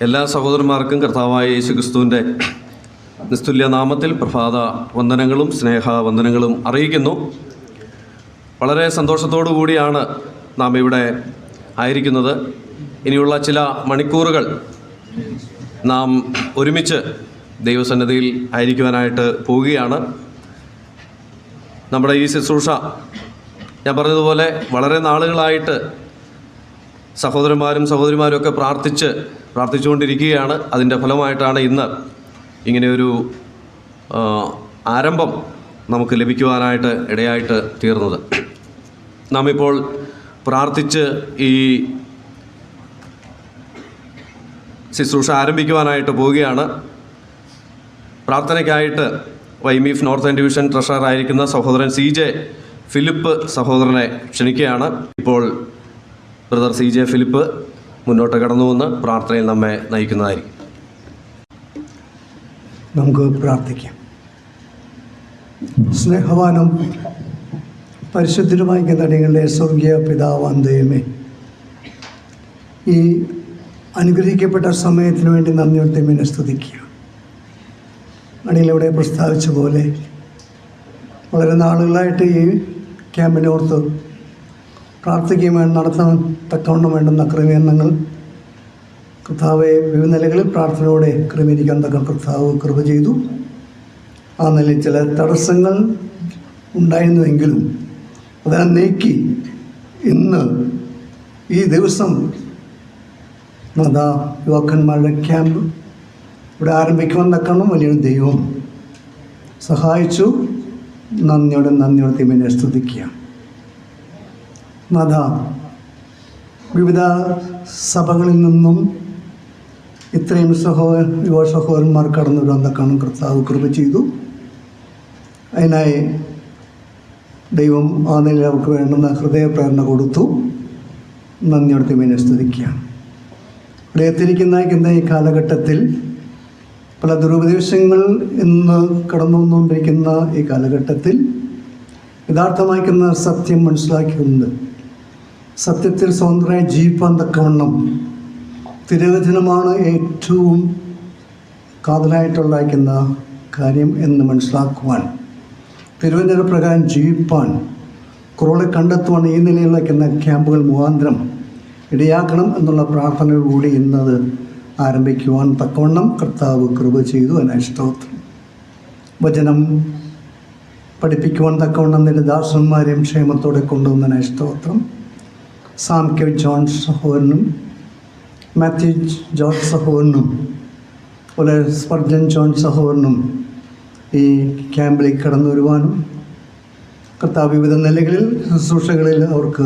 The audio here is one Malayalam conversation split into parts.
എല്ലാ സഹോദരന്മാർക്കും കർത്താവായ യേശുക്രിസ്തുവിൻ്റെ നിസ്തുല്യ നാമത്തിൽ പ്രഭാത വന്ദനങ്ങളും സ്നേഹവന്ദനങ്ങളും അറിയിക്കുന്നു. വളരെ സന്തോഷത്തോടു കൂടിയാണ് നാം ഇവിടെ ആയിരിക്കുന്നത്. ഇനിയുള്ള ചില മണിക്കൂറുകൾ നാം ഒരുമിച്ച് ദൈവസന്നിധിയിൽ ആയിരിക്കുവാനായിട്ട് പോവുകയാണ്. നമ്മുടെ ഈ ശുശ്രൂഷ ഞാൻ പറഞ്ഞതുപോലെ വളരെ നാളുകളായിട്ട് സഹോദരന്മാരും സഹോദരിമാരും ഒക്കെ പ്രാർത്ഥിച്ചുകൊണ്ടിരിക്കുകയാണ്. അതിൻ്റെ ഫലമായിട്ടാണ് ഇന്ന് ഇങ്ങനെയൊരു ആരംഭം നമുക്ക് ലഭിക്കുവാനായിട്ട് ഇടയായിട്ട് തീർന്നത്. നാം ഇപ്പോൾ പ്രാർത്ഥിച്ച് ഈ ശുശ്രൂഷ ആരംഭിക്കുവാനായിട്ട് പോവുകയാണ്. പ്രാർത്ഥനയ്ക്കായിട്ട് YMF നോർത്ത് ഇന്ത്യൻ ഡിവിഷൻ ട്രഷററായിരിക്കുന്ന സഹോദരൻ CJ ഫിലിപ്പ് സഹോദരനെ ക്ഷണിക്കുകയാണ്. ഇപ്പോൾ ബ്രദർ CJ ഫിലിപ്പ് മുന്നോട്ട് കടന്നു വന്ന് പ്രാർത്ഥനയിൽ നമ്മെ നയിക്കുന്നതായിരിക്കും. നമുക്ക് പ്രാർത്ഥിക്കാം. സ്നേഹവാനും പരിശുദ്ധരുമായ ഞങ്ങളുടെ സ്വർഗീയ പിതാവാം ദൈവമേ, ഈ അനുഗ്രഹിക്കപ്പെട്ട സമയത്തിന് വേണ്ടി നന്ദിയോടെ സ്തുതിക്കുക. അണിയിലൂടെ പ്രസ്താവിച്ച പോലെ വളരെ നാളുകളായിട്ട് ഈ ക്യാമ്പിനോർത്ത് പ്രാർത്ഥിക്കുകയും നടത്താൻ തക്കവണ്ണം വേണ്ടുന്ന ക്രമീകരണങ്ങൾ കർത്താവെ വിവിധ നിലകളിൽ പ്രാർത്ഥനയോടെ ക്രമീകരിക്കാൻ തക്ക കർത്താവ് കൃപ ചെയ്തു. ആ നിലയിൽ ചില തടസ്സങ്ങൾ ഉണ്ടായിരുന്നുവെങ്കിലും അതിനെ നീക്കി ഇന്ന് ഈ ദിവസം യുവാക്കന്മാരുടെ ക്യാമ്പ് ഇവിടെ ആരംഭിക്കുവാൻ തക്കണം വലിയൊരു ദൈവം സഹായിച്ചു. നന്ദിയോടെ തിരുമേനിയെ സ്തുതിക്കുക. വിവിധ സഭകളിൽ നിന്നും ഇത്രയും യുവ സഹോദരന്മാർ കടന്നു വരാൻ തക്കണം കർത്താവ് കൃപ ചെയ്തു. അതിനായി ദൈവം ആ നിലയിൽ അവർക്ക് വേണ്ടുന്ന ഹൃദയപ്രേരണ കൊടുത്തു. നന്ദിയോടെ തിരുമേനിയെ സ്തുതിക്കുകയാണ്. ഇവിടെ എത്തിയിരിക്കുന്ന ഈ കാലഘട്ടത്തിൽ പല ദുരുപദേശങ്ങൾ ഇന്ന് കടന്നു വന്നുകൊണ്ടിരിക്കുന്ന ഈ കാലഘട്ടത്തിൽ യഥാർത്ഥമായിരിക്കുന്ന സത്യം മനസ്സിലാക്കിക്കൊണ്ട് സത്യത്തിൽ സ്വതന്ത്രമായി ജീവിപ്പാൻ തക്കവണ്ണം തിരുവചനമാണ് ഏറ്റവും കാതലായിട്ടുള്ളായിരിക്കുന്ന കാര്യം എന്ന് മനസ്സിലാക്കുവാൻ, തിരുവചന പ്രകാരം ജീവിപ്പാൻ, കുറവുകളെ കണ്ടെത്തുവാൻ ഈ നിലയിലേക്കുന്ന ക്യാമ്പുകൾ മുഖാന്തരം ഇടയാക്കണം എന്നുള്ള പ്രാർത്ഥനയോടുകൂടി ഇന്നത് ആരംഭിക്കുവാൻ തക്കവണ്ണം കർത്താവ് കൃപ ചെയ്തു. അതിനായി സ്തോത്രം. വചനം പഠിപ്പിക്കുവാൻ തക്കവണ്ണം നിന്റെ ദാസന്മാരെയും ക്ഷേമത്തോടെ കൊണ്ടുവന്നതിനായി സ്തോത്രം. സാം കെ ജോൺ സഹോദരനും മാത്യു ജോർജ് സഹോദരനും അതുപോലെ സ്പർജൻ ജോൺ സഹോദരനും ഈ ക്യാമ്പിലേക്ക് കടന്നു വരുവാനും കർത്താവ് വിവിധ നിലകളിൽ ശുശ്രൂഷകളിൽ അവർക്ക്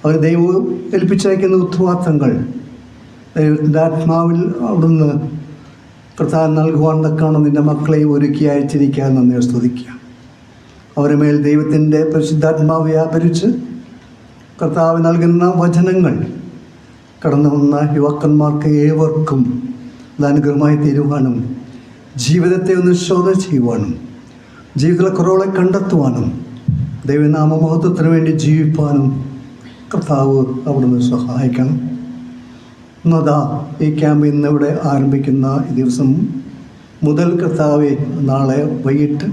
അവർ ദൈവം ഏൽപ്പിച്ചയക്കുന്ന ഉത്തരവാദിത്തങ്ങൾ ദൈവത്തിൻ്റെ ആത്മാവിൽ അവിടുന്ന് കർത്താവ് നൽകുവാൻ തക്കാണ് നിൻ്റെ മക്കളെ ഒരുക്കി അയച്ചിരിക്കുക നന്ദി സ്തുതിക്കുക. അവരുടെ മേൽ ദൈവത്തിൻ്റെ പരിശുദ്ധാത്മാവ് വ്യാപരിച്ച് കർത്താവ് നൽകുന്ന വചനങ്ങൾ കടന്നു വന്ന യുവാക്കന്മാർക്ക് ഏവർക്കും അത് അനുഗ്രഹമായി തീരുവാനും ജീവിതത്തെ ഒന്ന് ശോധന ചെയ്യുവാനും ജീവിതത്തിലെ കുറവുകളെ കണ്ടെത്തുവാനും ദൈവനാമമഹത്വത്തിന് വേണ്ടി ജീവിപ്പാനും കർത്താവ് അവിടുന്ന് സഹായിക്കണം. ഈ ക്യാമ്പ് ഇന്നിവിടെ ആരംഭിക്കുന്ന ഈ ദിവസം മുതൽ കർത്താവെ നാളെ വൈകിട്ട്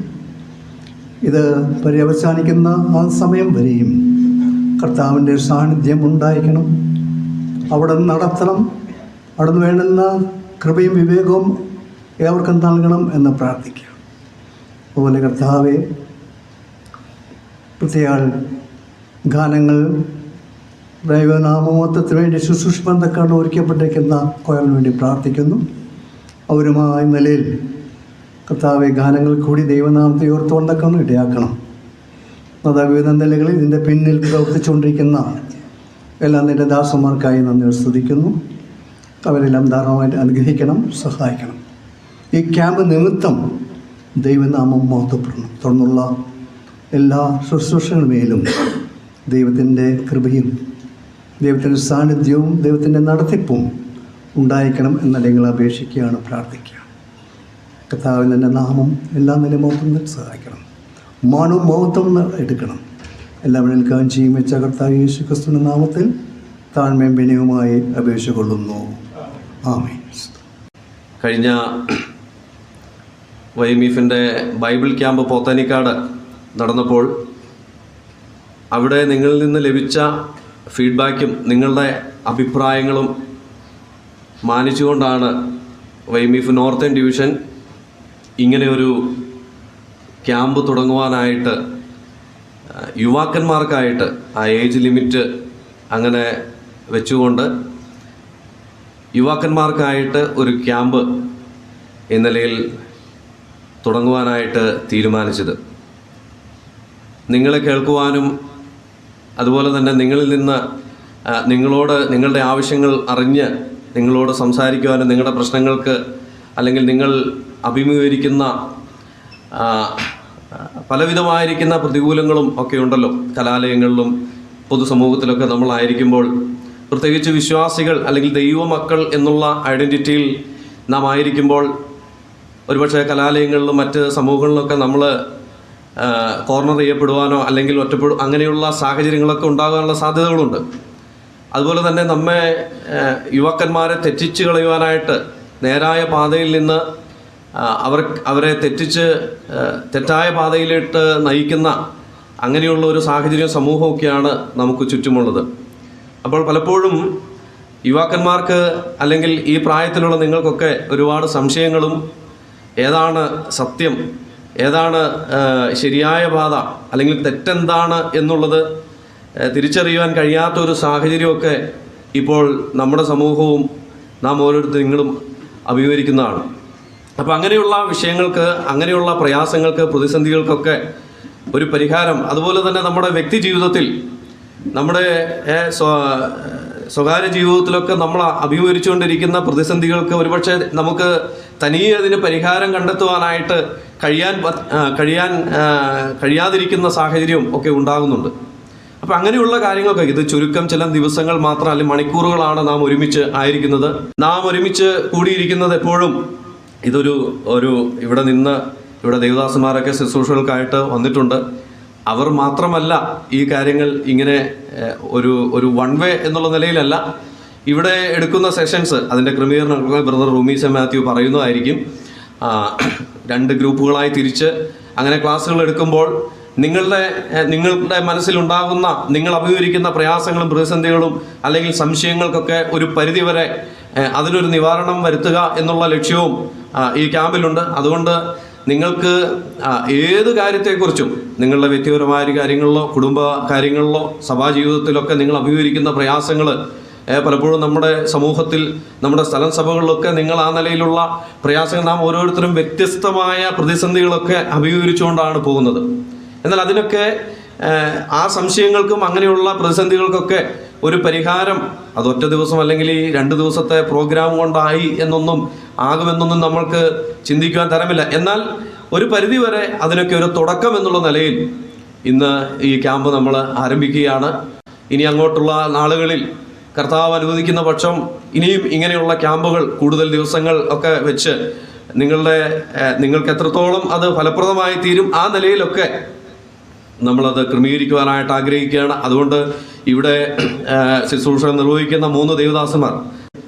ഇത് പര്യവസാനിക്കുന്ന ആ സമയം വരെയും കർത്താവിൻ്റെ സാന്നിധ്യം ഉണ്ടായിരിക്കണം. അവിടെ നടത്തണം. അവിടെ നിന്ന് വേണ്ടുന്ന കൃപയും വിവേകവും ഏവർക്കും നൽകണം എന്ന് പ്രാർത്ഥിക്കുക. അതുപോലെ കർത്താവെ പ്രത്യേക ഗാനങ്ങൾ ദൈവനാമമത്വത്തിന് വേണ്ടി ശുശ്രൂഷിപ്പന്തക്കാണ് ഒരുക്കപ്പെട്ടിരിക്കുന്ന കോയലിന് വേണ്ടി പ്രാർത്ഥിക്കുന്നു. അവരുമായ നിലയിൽ കർത്താവെ ഗാനങ്ങൾ കൂടി ദൈവനാമത്തെ ഓർത്തുകൊണ്ടൊക്കെ ഇടയാക്കണം. വിവിധ നിലകളിൽ ഇതിൻ്റെ പിന്നിൽ പ്രവർത്തിച്ചുകൊണ്ടിരിക്കുന്ന എല്ലാ നിന്റെ ദാസന്മാർക്കായി നന്ദി സ്തുതിക്കുന്നു. അവരെല്ലാം ധാരാളമായിട്ട് അനുഗ്രഹിക്കണം, സഹായിക്കണം. ഈ ക്യാമ്പ് നിമിത്തം ദൈവനാമം മഹത്വപ്പെടണം. തുടർന്നുള്ള എല്ലാ ശുശ്രൂഷകളുമേലും ദൈവത്തിൻ്റെ കൃപയും ദൈവത്തിൻ്റെ സാന്നിധ്യവും ദൈവത്തിൻ്റെ നടത്തിപ്പും ഉണ്ടായിരിക്കണം എന്നല്ലെങ്കിൽ അപേക്ഷിക്കുകയാണ്, പ്രാർത്ഥിക്കുക. കർത്താവിൻ്റെ നാമം എല്ലാ നിലമോത്തും സഹായിക്കണം. മാനവും മഹത്വം എടുക്കണം. എല്ലാവരും കാഞ്ചിയും വെച്ച കർത്താവ് യേശു ക്രിസ്തുവിൻ്റെ നാമത്തിൽ താഴ്മയും വിനയവുമായി അപേക്ഷ കൊള്ളുന്നു. ആമേൻ. കഴിഞ്ഞ YMF-ൻ്റെ ബൈബിൾ ക്യാമ്പ് പോത്താനിക്കാട് നടന്നപ്പോൾ അവിടെ നിങ്ങളിൽ നിന്ന് ലഭിച്ച ഫീഡ്ബാക്കും നിങ്ങളുടെ അഭിപ്രായങ്ങളും മാനിച്ചുകൊണ്ടാണ് YMF നോർത്തേൺ ഡിവിഷൻ ഇങ്ങനെ ഒരു ക്യാമ്പ് തുടങ്ങുവാനായിട്ട് യുവാക്കന്മാർക്കായിട്ട് ആ ഏജ് ലിമിറ്റ് അങ്ങനെ വെച്ചുകൊണ്ട് യുവാക്കന്മാർക്കായിട്ട് ഒരു ക്യാമ്പ് ഈ നിലയിൽ തുടങ്ങുവാനായിട്ട് തീരുമാനിച്ചത്. നിങ്ങളെ കേൾക്കുവാനും അതുപോലെ തന്നെ നിങ്ങളിൽ നിന്ന് നിങ്ങളോട് നിങ്ങളുടെ ആവശ്യങ്ങൾ അറിഞ്ഞ് നിങ്ങളോട് സംസാരിക്കുവാനും നിങ്ങളുടെ പ്രശ്നങ്ങൾക്ക് അല്ലെങ്കിൽ നിങ്ങൾ അഭിമുഖീകരിക്കുന്ന പലവിധമായിരിക്കുന്ന പ്രതികൂലങ്ങളും ഒക്കെ ഉണ്ടല്ലോ. കലാലയങ്ങളിലും പൊതുസമൂഹത്തിലൊക്കെ നമ്മളായിരിക്കുമ്പോൾ, പ്രത്യേകിച്ച് വിശ്വാസികൾ അല്ലെങ്കിൽ ദൈവമക്കൾ എന്നുള്ള ഐഡൻറ്റിറ്റിയിൽ നാം ആയിരിക്കുമ്പോൾ, ഒരുപക്ഷെ കലാലയങ്ങളിലും മറ്റ് സമൂഹങ്ങളിലൊക്കെ നമ്മൾ കോർണർ ചെയ്യപ്പെടുവാനോ അല്ലെങ്കിൽ അങ്ങനെയുള്ള സാഹചര്യങ്ങളൊക്കെ ഉണ്ടാകാനുള്ള സാധ്യതകളുണ്ട്. അതുപോലെ തന്നെ നമ്മെ യുവാക്കന്മാരെ തെറ്റിച്ച് കളയുവാനായിട്ട് നേരായ പാതയിൽ നിന്ന് അവരെ തെറ്റായ പാതയിലിട്ട് നയിക്കുന്ന അങ്ങനെയുള്ള ഒരു സാഹചര്യം സമൂഹമൊക്കെയാണ് നമുക്ക് ചുറ്റുമുള്ളത്. അപ്പോൾ പലപ്പോഴും യുവാക്കന്മാർക്ക് അല്ലെങ്കിൽ ഈ പ്രായത്തിലുള്ള നിങ്ങൾക്കൊക്കെ ഒരുപാട് സംശയങ്ങളും ഏതാണ് സത്യം, ഏതാണ് ശരിയായ പാത അല്ലെങ്കിൽ തെറ്റെന്താണ് എന്നുള്ളത് തിരിച്ചറിയുവാൻ കഴിയാത്തൊരു സാഹചര്യമൊക്കെ ഇപ്പോൾ നമ്മുടെ സമൂഹവും നാം നിങ്ങളും അഭിമുഖീകരിക്കുന്നതാണ്. അപ്പോൾ അങ്ങനെയുള്ള വിഷയങ്ങൾക്ക്, അങ്ങനെയുള്ള പ്രയാസങ്ങൾക്ക്, പ്രതിസന്ധികൾക്കൊക്കെ ഒരു പരിഹാരം, അതുപോലെ തന്നെ നമ്മുടെ വ്യക്തി ജീവിതത്തിൽ, നമ്മുടെ സ്വകാര്യ ജീവിതത്തിലൊക്കെ നമ്മൾ അഭിമുഖീകരിച്ചുകൊണ്ടിരിക്കുന്ന പ്രതിസന്ധികൾക്ക് ഒരുപക്ഷെ നമുക്ക് തനിയെ അതിന് പരിഹാരം കണ്ടെത്തുവാനായിട്ട് കഴിയാതിരിക്കുന്ന സാഹചര്യം ഒക്കെ ഉണ്ടാകുന്നുണ്ട്. അപ്പം അങ്ങനെയുള്ള കാര്യങ്ങളൊക്കെ, ഇത് ചുരുക്കം ചില ദിവസങ്ങൾ മാത്രം അല്ലെങ്കിൽ മണിക്കൂറുകളാണ് നാം ഒരുമിച്ച് ആയിരിക്കുന്നത്. നാം ഒരുമിച്ച് കൂടിയിരിക്കുന്നത് എപ്പോഴും ഇവിടെ ദേവദാസന്മാരൊക്കെ ശുശ്രൂഷകൾക്കായിട്ട് വന്നിട്ടുണ്ട്. അവർ മാത്രമല്ല ഈ കാര്യങ്ങൾ ഇങ്ങനെ ഒരു വൺ വേ എന്നുള്ള നിലയിലല്ല ഇവിടെ എടുക്കുന്ന സെഷൻസ്, അതിൻ്റെ ക്രമീകരണങ്ങൾ ബ്രദർ റൂമീസ മാത്യു പറയുന്നതായിരിക്കും. 2 ഗ്രൂപ്പുകളായി തിരിച്ച് അങ്ങനെ ക്ലാസ്സുകൾ എടുക്കുമ്പോൾ നിങ്ങളുടെ മനസ്സിലുണ്ടാകുന്ന, നിങ്ങൾ അഭിമുഖീകരിക്കുന്ന പ്രയാസങ്ങളും പ്രതിസന്ധികളും അല്ലെങ്കിൽ സംശയങ്ങൾക്കൊക്കെ ഒരു പരിധിവരെ അതിനൊരു നിവാരണം വരുത്തുക എന്നുള്ള ലക്ഷ്യവും ഈ ക്യാമ്പിലുണ്ട്. അതുകൊണ്ട് നിങ്ങൾക്ക് ഏത് കാര്യത്തെക്കുറിച്ചും, നിങ്ങളുടെ വ്യക്തിപരമായ കാര്യങ്ങളിലോ കുടുംബ കാര്യങ്ങളിലോ സഭാജീവിതത്തിലൊക്കെ നിങ്ങൾ അഭിമുഖീകരിക്കുന്ന പ്രയാസങ്ങൾ, പലപ്പോഴും നമ്മുടെ സമൂഹത്തിൽ, നമ്മുടെ സ്ഥലം സഭകളിലൊക്കെ നിങ്ങൾ ആ നിലയിലുള്ള പ്രയാസങ്ങൾ, നാം ഓരോരുത്തരും വ്യത്യസ്തമായ പ്രതിസന്ധികളൊക്കെ അഭിമുഖീകരിച്ചുകൊണ്ടാണ് പോകുന്നത്. എന്നാൽ അതിനൊക്കെ ആ സംശയങ്ങൾക്കും അങ്ങനെയുള്ള പ്രതിസന്ധികൾക്കൊക്കെ ഒരു പരിഹാരം അത് ഒറ്റ ദിവസം അല്ലെങ്കിൽ ഈ 2 ദിവസത്തെ പ്രോഗ്രാം കൊണ്ടായി ആകുമെന്നൊന്നും നമ്മൾക്ക് ചിന്തിക്കുവാൻ തരമില്ല. എന്നാൽ ഒരു പരിധിവരെ അതിനൊക്കെ ഒരു തുടക്കം എന്നുള്ള നിലയിൽ ഇന്ന് ഈ ക്യാമ്പ് നമ്മൾ ആരംഭിക്കുകയാണ്. ഇനി അങ്ങോട്ടുള്ള നാളുകളിൽ കർത്താവ് അനുവദിക്കുന്ന പക്ഷം ഇനിയും ഇങ്ങനെയുള്ള ക്യാമ്പുകൾ കൂടുതൽ ദിവസങ്ങൾ ഒക്കെ വെച്ച് നിങ്ങൾക്ക് എത്രത്തോളം അത് ഫലപ്രദമായി തീരും ആ നിലയിലൊക്കെ നമ്മളത് ക്രമീകരിക്കുവാനായിട്ട് ആഗ്രഹിക്കുകയാണ്. അതുകൊണ്ട് ഇവിടെ ശുശ്രൂഷ നിർവഹിക്കുന്ന 3 ദേവദാസന്മാർ,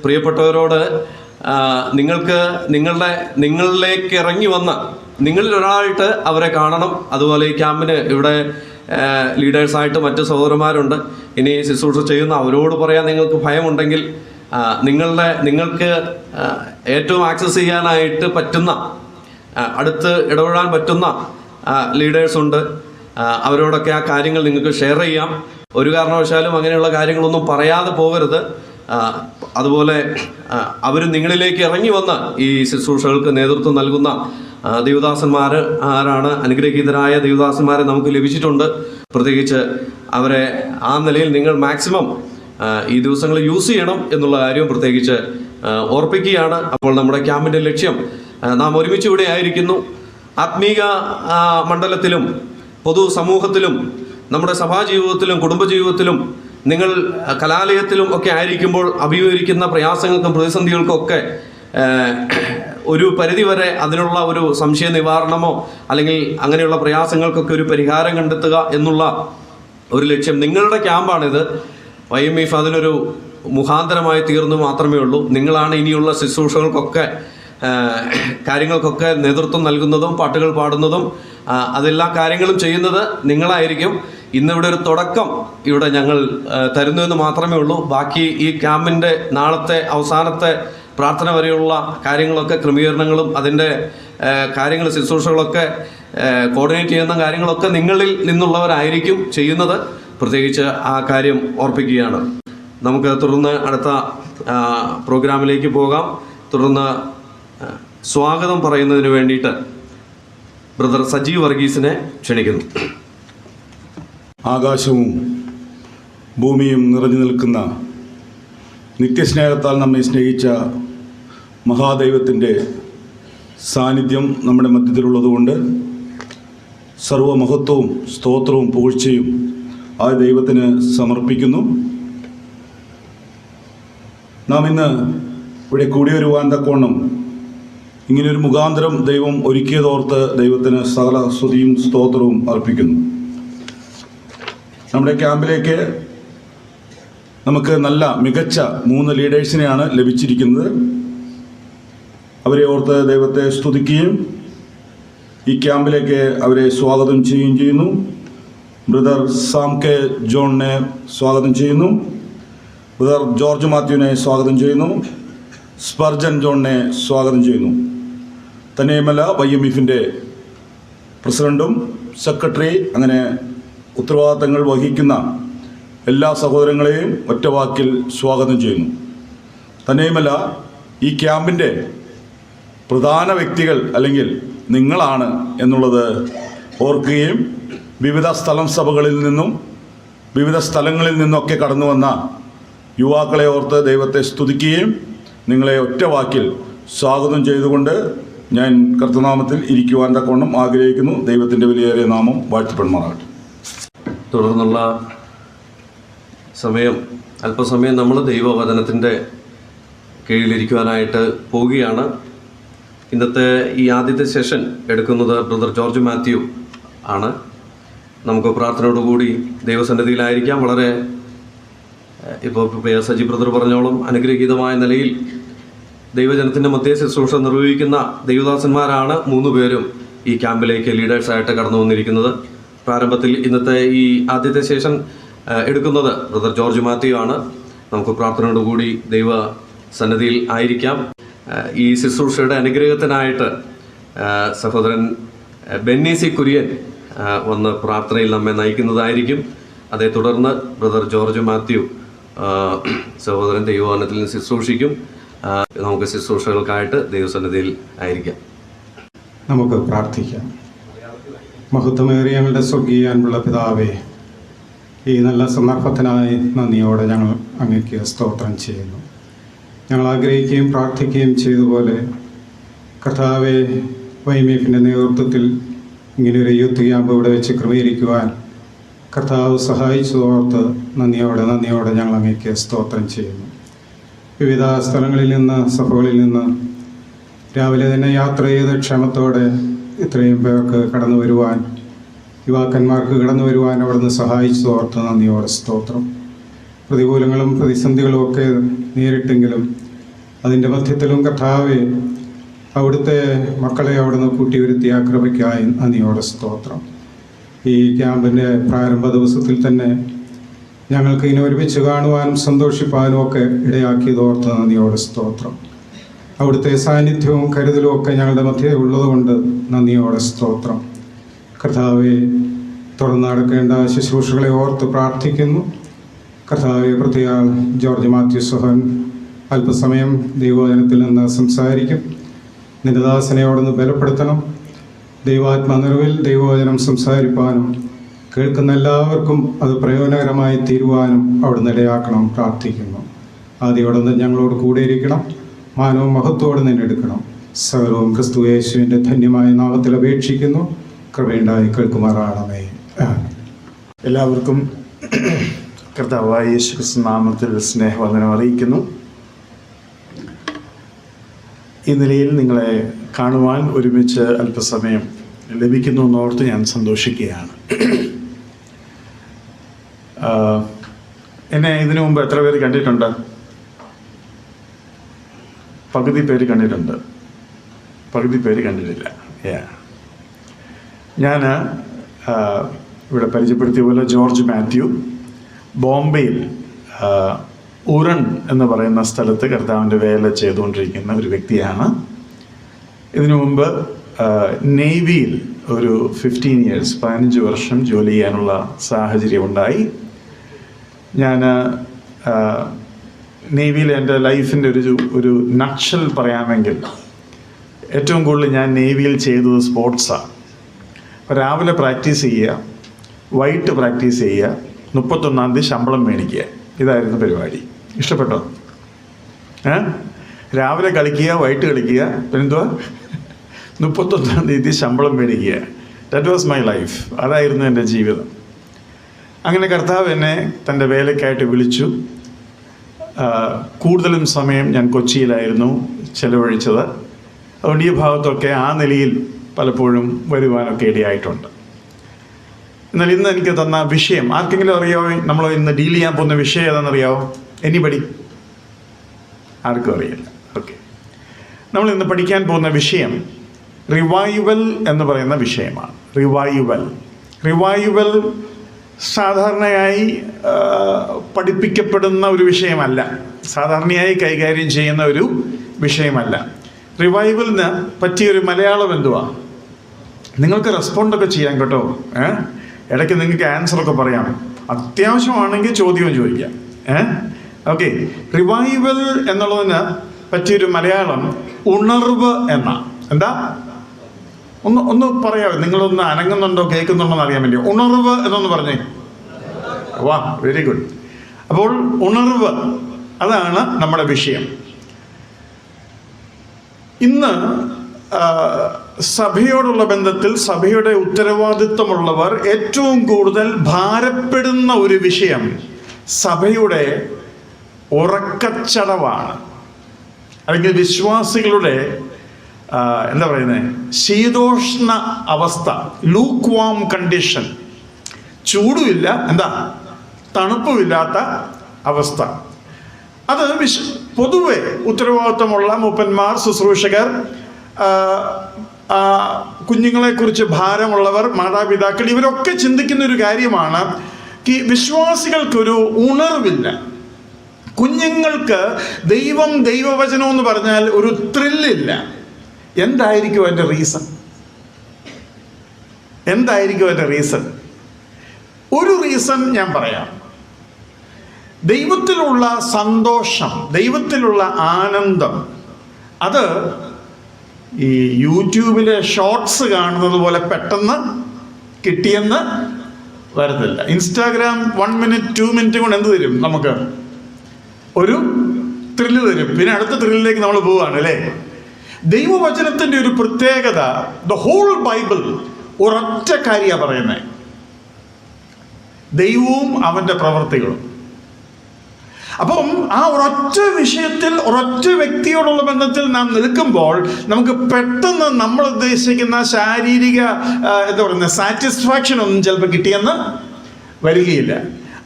പ്രിയപ്പെട്ടവരോട് നിങ്ങളിലേക്ക് ഇറങ്ങി വന്ന നിങ്ങളിൽ ഒരാളായിട്ട് അവരെ കാണണം. അതുപോലെ ഈ ക്യാമ്പിന് ഇവിടെ ലീഡേഴ്സായിട്ട് മറ്റ് സഹോദരന്മാരുണ്ട്. ഇനി ശുശ്രൂഷ ചെയ്യുന്ന അവരോട് പറയാൻ നിങ്ങൾക്ക് ഭയമുണ്ടെങ്കിൽ നിങ്ങൾക്ക് ഏറ്റവും ആക്സസ് ചെയ്യാനായിട്ട് പറ്റുന്ന, അടുത്ത് ഇടപെടാൻ പറ്റുന്ന ലീഡേഴ്സുണ്ട്. അവരോടൊക്കെ ആ കാര്യങ്ങൾ നിങ്ങൾക്ക് ഷെയർ ചെയ്യാം. ഒരു കാരണവശാലും അങ്ങനെയുള്ള കാര്യങ്ങളൊന്നും പറയാതെ പോകരുത്. അതുപോലെ അവർ നിങ്ങളിലേക്ക് ഇറങ്ങി വന്ന് ഈ ശുശ്രൂഷകൾക്ക് നേതൃത്വം നൽകുന്ന ആരാണ് അനുഗ്രഹീതരായ ദേവദാസന്മാരെ നമുക്ക് ലഭിച്ചിട്ടുണ്ട്. പ്രത്യേകിച്ച് അവരെ ആ നിലയിൽ നിങ്ങൾ മാക്സിമം ഈ ദിവസങ്ങൾ യൂസ് ചെയ്യണം എന്നുള്ള കാര്യം പ്രത്യേകിച്ച് ഓർപ്പിക്കുകയാണ്. അപ്പോൾ നമ്മുടെ ക്യാമ്പിൻ്റെ ലക്ഷ്യം, നാം ഒരുമിച്ച് ഇവിടെ ആയിരിക്കുന്നു. ആത്മീക മണ്ഡലത്തിലും പൊതുസമൂഹത്തിലും നമ്മുടെ സഭാജീവിതത്തിലും കുടുംബജീവിതത്തിലും നിങ്ങൾ കലാലയത്തിലും ഒക്കെ ആയിരിക്കുമ്പോൾ അഭിമുഖീകരിക്കുന്ന പ്രയാസങ്ങൾക്കും പ്രതിസന്ധികൾക്കൊക്കെ ഒരു പരിധിവരെ അതിനുള്ള ഒരു സംശയ നിവാരണമോ അല്ലെങ്കിൽ അങ്ങനെയുള്ള പ്രയാസങ്ങൾക്കൊക്കെ ഒരു പരിഹാരം കണ്ടെത്തുക എന്നുള്ള ഒരു ലക്ഷ്യം. നിങ്ങളുടെ ക്യാമ്പാണിത്. YMF അതിനൊരു മുഖാന്തരമായി തീർന്നു മാത്രമേ ഉള്ളൂ. നിങ്ങളാണ് ഇനിയുള്ള ശുശ്രൂഷകൾക്കൊക്കെ കാര്യങ്ങൾക്കൊക്കെ നേതൃത്വം നൽകുന്നതും പാട്ടുകൾ പാടുന്നതും അതെല്ലാ കാര്യങ്ങളും ചെയ്യുന്നത് നിങ്ങളായിരിക്കും. ഇന്നിവിടെ ഒരു തുടക്കം ഇവിടെ ഞങ്ങൾ തരുന്നുവെന്ന് മാത്രമേ ഉള്ളൂ. ബാക്കി ഈ ക്യാമ്പിൻ്റെ നാളത്തെ അവസാനത്തെ പ്രാർത്ഥന വരെയുള്ള കാര്യങ്ങളൊക്കെ ക്രമീകരണങ്ങളും അതിൻ്റെ കാര്യങ്ങൾ ശുശ്രൂഷകളൊക്കെ കോർഡിനേറ്റ് ചെയ്യുന്ന കാര്യങ്ങളൊക്കെ നിങ്ങളിൽ നിന്നുള്ളവരായിരിക്കും ചെയ്യുന്നത്. പ്രത്യേകിച്ച് ആ കാര്യം ഓർപ്പിക്കുകയാണ്. നമുക്ക് തുടർന്ന് അടുത്ത പ്രോഗ്രാമിലേക്ക് പോകാം. തുടർന്ന് സ്വാഗതം പറയുന്നതിന് വേണ്ടിയിട്ട് ബ്രദർ സജീവ് വർഗീസിനെ ക്ഷണിക്കുന്നു. ആകാശവും ഭൂമിയും നിറഞ്ഞു നിൽക്കുന്ന നിത്യസ്നേഹത്താൽ നമ്മെ സ്നേഹിച്ച മഹാദൈവത്തിൻ്റെ സാന്നിധ്യം നമ്മുടെ മധ്യത്തിലുള്ളതുകൊണ്ട് സർവമഹത്വവും സ്തോത്രവും പുകഴ്ചയും ആ ദൈവത്തിന് സമർപ്പിക്കുന്നു. നാം ഇന്ന് ഇവിടെ കൂടിവരുവാൻ തക്കവണ്ണം ഇങ്ങനെയൊരു മുഖാന്തരം ദൈവം ഒരുക്കിയതോർത്ത് ദൈവത്തിന് സകല സ്തുതിയും സ്തോത്രവും അർപ്പിക്കുന്നു. നമ്മുടെ ക്യാമ്പിലേക്ക് നമുക്ക് നല്ല മികച്ച 3 ലീഡേഴ്സിനെയാണ് ലഭിച്ചിരിക്കുന്നത്. അവരെ ഓർത്ത് ദൈവത്തെ സ്തുതിക്കുകയും ഈ ക്യാമ്പിലേക്ക് അവരെ സ്വാഗതം ചെയ്യുകയും ചെയ്യുന്നു. ബ്രദർ സാം കെ ജോണിനെ സ്വാഗതം ചെയ്യുന്നു. ബ്രദർ ജോർജ് മാത്യുവിനെ സ്വാഗതം ചെയ്യുന്നു. സ്പർജൻ ജോണിനെ സ്വാഗതം ചെയ്യുന്നു. തന്നെയുമല്ല YMF-ൻ്റെ പ്രസിഡൻറ്റും സെക്രട്ടറി അങ്ങനെ ഉത്തരവാദിത്തങ്ങൾ വഹിക്കുന്ന എല്ലാ സഹോദരങ്ങളെയും ഒറ്റവാക്കിൽ സ്വാഗതം ചെയ്യുന്നു. തന്നെയുമല്ല ഈ ക്യാമ്പിൻ്റെ പ്രധാന വ്യക്തികൾ അല്ലെങ്കിൽ നിങ്ങളാണ് എന്നുള്ളത് ഓർക്കുകയും വിവിധ സഭകളിൽ നിന്നും വിവിധ സ്ഥലങ്ങളിൽ നിന്നൊക്കെ കടന്നു വന്ന യുവാക്കളെ ഓർത്ത് ദൈവത്തെ സ്തുതിക്കുകയും നിങ്ങളെ ഒറ്റവാക്കിൽ സ്വാഗതം ചെയ്തുകൊണ്ട് ഞാൻ കർത്തനാമത്തിൽ ഇരിക്കുവാൻ തക്കവണ്ണം ആഗ്രഹിക്കുന്നു. ദൈവത്തിൻ്റെ വിലയേറിയ നാമം വാഴ്ത്തപ്പെടുമാറാകട്ടെ. തുടർന്നുള്ള അല്പസമയം നമ്മൾ ദൈവവചനത്തിൻ്റെ കീഴിലിരിക്കുവാനായിട്ട് പോവുകയാണ്. ഇന്നത്തെ ഈ ആദ്യത്തെ സെഷൻ എടുക്കുന്നത് ബ്രദർ ജോർജ് മാത്യു ആണ്. നമുക്ക് പ്രാർത്ഥനയോടുകൂടി ദൈവസന്നിധിയിലായിരിക്കാം. വളരെ ഇപ്പോൾ സജി ബ്രദർ പറഞ്ഞോളം അനുഗ്രഹീതമായ നിലയിൽ ദൈവജനത്തിൻ്റെ മധ്യ ശുശ്രൂഷ നിർവഹിക്കുന്ന ദൈവദാസന്മാരാണ് 3 പേരും ഈ ക്യാമ്പിലേക്ക് ലീഡേഴ്സായിട്ട് കടന്നു വന്നിരിക്കുന്നത്. പ്രാരംഭത്തിൽ ഇന്നത്തെ ഈ ആദ്യത്തെ സെഷൻ എടുക്കുന്നത് ബ്രദർ ജോർജ് മാത്യു ആണ്. നമുക്ക് പ്രാർത്ഥനയോടുകൂടി ദൈവ സന്നിധിയിൽ ആയിരിക്കാം. ഈ ശുശ്രൂഷയുടെ അനുഗ്രഹത്തിനായിട്ട് സഹോദരൻ ബെന്നി സി കുര്യൻ വന്ന് പ്രാർത്ഥനയിൽ നമ്മെ നയിക്കുന്നതായിരിക്കും. അതേ തുടർന്ന് ബ്രദർ ജോർജ് മാത്യു സഹോദരൻ ദൈവവചനത്തിൽ നിന്ന് ശുശ്രൂഷിക്കും. നമുക്ക് ശുശ്രൂഷകൾക്കായിട്ട് ദൈവസന്നിധിയിൽ ആയിരിക്കാം. നമുക്ക് പ്രാർത്ഥിക്കാം. മഹത്വമേറിയ ഞങ്ങളുടെ സ്വർഗീയ അൻപുള്ള പിതാവേ, ഈ നല്ല സന്ദർഭത്തിനായി നന്ദിയോടെ ഞങ്ങൾ അങ്ങേക്ക് സ്തോത്രം ചെയ്യുന്നു. ഞങ്ങൾ ആഗ്രഹിക്കുകയും പ്രാർത്ഥിക്കുകയും ചെയ്തതുപോലെ കർത്താവെ YMF-ൻ്റെ നേതൃത്വത്തിൽ ഇങ്ങനെയൊരു യൂത്ത് ക്യാമ്പ് ഇവിടെ വെച്ച് ക്രമീകരിക്കുവാൻ കർത്താവ് സഹായിച്ചതോർത്ത് നന്ദിയോടെ ഞങ്ങൾ അങ്ങേക്ക് സ്തോത്രം ചെയ്യുന്നു. വിവിധ സ്ഥലങ്ങളിൽ നിന്ന് സഭകളിൽ നിന്ന് രാവിലെ തന്നെ യാത്ര ചെയ്ത് ക്ഷേമത്തോടെ ഇത്രയും പേർക്ക് കടന്നു വരുവാൻ, യുവാക്കന്മാർക്ക് കടന്നു വരുവാൻ അവിടുന്ന് സഹായിച്ചതോർത്ത് നന്ദിയോടെ സ്തോത്രം. പ്രതികൂലങ്ങളും പ്രതിസന്ധികളും ഒക്കെ നേരിട്ടെങ്കിലും അതിൻ്റെ മധ്യത്തിലും കർത്താവെ അവിടുത്തെ മക്കളെ അവിടുന്ന് കൂട്ടിവരുത്തിയ കൃപയ്ക്കായി നന്ദിയോടെ സ്തോത്രം. ഈ ക്യാമ്പിൻ്റെ പ്രാരംഭ ദിവസത്തിൽ തന്നെ ഞങ്ങൾക്ക് ഇനി ഒരുമിച്ച് കാണുവാനും സന്തോഷിപ്പാനും ഒക്കെ ഇടയാക്കിയതോർത്ത് നന്ദിയോടെ സ്തോത്രം. അവിടുത്തെ സാന്നിധ്യവും കരുതലും ഒക്കെ ഞങ്ങളുടെ മധ്യേ ഉള്ളതുകൊണ്ട് നന്ദിയോടെ സ്തോത്രം. കർത്താവെ തുറന്നു നടക്കേണ്ട ശുശ്രൂഷകളെ ഓർത്ത് പ്രാർത്ഥിക്കുന്നു. കർത്താവെ പ്രത്യേക ജോർജ് മാത്യു സഹൻ അല്പസമയം ദൈവവചനത്തിൽ നിന്ന് സംസാരിക്കും. നിന്റെ ദാസനെ അവിടുന്ന് ബലപ്പെടുത്തണം. ദൈവാത്മനിറവിൽ ദൈവവചനം സംസാരിപ്പാനും കേൾക്കുന്ന എല്ലാവർക്കും അത് പ്രയോജനകരമായി തീരുവാനും അവിടുന്ന് ഇടയാക്കണം പ്രാർത്ഥിക്കുന്നു. ആദ്യോടൊന്ന് ഞങ്ങളോട് കൂടെയിരിക്കണം. മാനവും മഹത്വത്തോടെ നിന്നെടുക്കണം. സകലവും ക്രിസ്തു യേശുവിൻ്റെ ധന്യമായ നാമത്തിൽ അപേക്ഷിക്കുന്നു. കൃപയുണ്ടായി കേൾക്കുമാറാണമേ. എല്ലാവർക്കും കർത്താവായ യേശു ക്രിസ്തു നാമത്തിൽ സ്നേഹവന്ദനം അറിയിക്കുന്നു. ഈ നിലയിൽ നിങ്ങളെ കാണുവാൻ ഒരുമിച്ച് അല്പസമയം ലഭിക്കുന്നു എന്നോർത്ത് ഞാൻ സന്തോഷിക്കുകയാണ്. എന്നെ ഇതിനു മുമ്പ് എത്ര പേര് കണ്ടിട്ടുണ്ട്? പകുതി പേര് കണ്ടിട്ടുണ്ട്, പകുതി പേര് കണ്ടിട്ടില്ല. ഞാൻ ഇവിടെ പരിചയപ്പെടുത്തിയ പോലെ ജോർജ് മാത്യു ബോംബെയിൽ ഉരൺ എന്ന് പറയുന്ന സ്ഥലത്ത് കർത്താവിൻ്റെ വേല ചെയ്തുകൊണ്ടിരിക്കുന്ന ഒരു വ്യക്തിയാണ്. ഇതിനു മുമ്പ് നേവിയിൽ ഒരു 15 വർഷം ജോലി ചെയ്യാനുള്ള സാഹചര്യം ഉണ്ടായി. ഞാൻ നേവിയിൽ എൻ്റെ ലൈഫിൻ്റെ ഒരു നട്ഷൽ പറയാമെങ്കിൽ ഏറ്റവും കൂടുതൽ ഞാൻ നേവിയിൽ ചെയ്തത് സ്പോർട്സാണ്. അപ്പോൾ രാവിലെ പ്രാക്ടീസ് ചെയ്യുക, വൈകിട്ട് പ്രാക്ടീസ് ചെയ്യുക, 31-ാം തീയതി ശമ്പളം മേടിക്കുക. ഇതായിരുന്നു പരിപാടി. ഇഷ്ടപ്പെട്ടോ? രാവിലെ കളിക്കുക, വൈകിട്ട് കളിക്കുക, പിന്നെന്തുവാ 31-ാം തീയതി ശമ്പളം മേടിക്കുക. That was my life. അതായിരുന്നു എൻ്റെ ജീവിതം. അങ്ങനെ കർത്താവ് എന്നെ തൻ്റെ വേലയ്ക്കായിട്ട് വിളിച്ചു. കൂടുതലും സമയം ഞാൻ കൊച്ചിയിലായിരുന്നു ചെലവഴിച്ചത്. അതുകൊണ്ട് ഈ ഭാഗത്തൊക്കെ ആ നിലയിൽ പലപ്പോഴും വരുവാനൊക്കെ ഇടയായിട്ടുണ്ട്. എന്നാൽ ഇന്ന് എനിക്ക് തന്ന വിഷയം ആർക്കെങ്കിലും അറിയാമോ? നമ്മൾ ഇന്ന് ഡീൽ ചെയ്യാൻ പോകുന്ന വിഷയം ഏതാണെന്നറിയാമോ? എനിബഡി? ആർക്കും അറിയില്ല. ഓക്കെ, നമ്മൾ ഇന്ന് പഠിക്കാൻ പോകുന്ന വിഷയം റിവൈവൽ എന്ന് പറയുന്ന വിഷയമാണ്. റിവൈവൽ സാധാരണയായി പഠിപ്പിക്കപ്പെടുന്ന ഒരു വിഷയമല്ല, സാധാരണയായി കൈകാര്യം ചെയ്യുന്ന ഒരു വിഷയമല്ല. റിവൈവലിന് പറ്റിയൊരു മലയാളം എന്തുവാ? നിങ്ങൾക്ക് റെസ്പോണ്ടൊക്കെ ചെയ്യാം കേട്ടോ. ഇടയ്ക്ക് നിങ്ങൾക്ക് ആൻസറൊക്കെ പറയാം. അത്യാവശ്യമാണെങ്കിൽ ചോദ്യവും ചോദിക്കാം. ഓക്കെ, റിവൈവൽ എന്നുള്ളതിന് പറ്റിയൊരു മലയാളം ഉണർവ് എന്നാണ്. എന്താ? ഒന്ന് പറയാമോ? നിങ്ങളൊന്ന് അനങ്ങുന്നുണ്ടോ, കേൾക്കുന്നുണ്ടോ എന്ന് അറിയാൻ വേണ്ടി. ഉണർവ് എന്നൊന്ന് പറഞ്ഞേ. വാ, വെരി ഗുഡ്. അപ്പോൾ ഉണർവ്, അതാണ് നമ്മുടെ വിഷയം. ഇന്ന് സഭയോടുള്ള ബന്ധത്തിൽ സഭയുടെ ഉത്തരവാദിത്വമുള്ളവർ ഏറ്റവും കൂടുതൽ ഭാരപ്പെടുന്ന ഒരു വിഷയം സഭയുടെ ഉറക്കച്ചടവാണ്. അല്ലെങ്കിൽ വിശ്വാസികളുടെ എന്താ പറയുന്നത്, ശീതോഷ്ണ അവസ്ഥ, ലൂക്ക് വാം കണ്ടീഷൻ. ചൂടുമില്ല, എന്താ, തണുപ്പുമില്ലാത്ത അവസ്ഥ. അത് പൊതുവെ ഉത്തരവാദിത്വമുള്ള മൂപ്പന്മാർ, ശുശ്രൂഷകർ, കുഞ്ഞുങ്ങളെക്കുറിച്ച് ഭാരമുള്ളവർ, മാതാപിതാക്കൾ, ഇവരൊക്കെ ചിന്തിക്കുന്ന ഒരു കാര്യമാണ്. വിശ്വാസികൾക്കൊരു ഉണർവില്ല. കുഞ്ഞുങ്ങൾക്ക് ദൈവവചനം എന്ന് പറഞ്ഞാൽ ഒരു ത്രില്ലില്ല. എന്തായിരിക്കും അതിൻ്റെ റീസൺ? ഒരു റീസൺ ഞാൻ പറയാം. ദൈവത്തിലുള്ള സന്തോഷം, ദൈവത്തിലുള്ള ആനന്ദം, അത് ഈ യൂട്യൂബിലെ ഷോർട്സ് കാണുന്നത് പോലെ പെട്ടെന്ന് കിട്ടിയെന്ന് വരത്തില്ല. ഇൻസ്റ്റാഗ്രാം 1 മിനിറ്റ് 2 മിനിറ്റ് കൊണ്ട് എന്ത് തരും? നമുക്ക് ഒരു ത്രില്ല് തരും. പിന്നെ അടുത്ത ത്രില്ലിലേക്ക് നമ്മൾ പോവുകയാണ് അല്ലേ? ദൈവവചനത്തിൻ്റെ ഒരു പ്രത്യേകത, ദ ഹോൾ ബൈബിൾ ഒരൊറ്റ കാര്യമാണ് പറയുന്നത്: ദൈവവും അവൻ്റെ പ്രവൃത്തികളും. അപ്പം ആ ഒരൊറ്റ വിഷയത്തിൽ, ഒരൊറ്റ വ്യക്തിയോടുള്ള ബന്ധത്തിൽ നാം നിൽക്കുമ്പോൾ നമുക്ക് പെട്ടെന്ന് നമ്മൾ ഉദ്ദേശിക്കുന്ന ശാരീരിക എന്താ പറയുക സാറ്റിസ്ഫാക്ഷൻ ഒന്നും ചിലപ്പോൾ കിട്ടിയെന്ന് വരികയില്ല.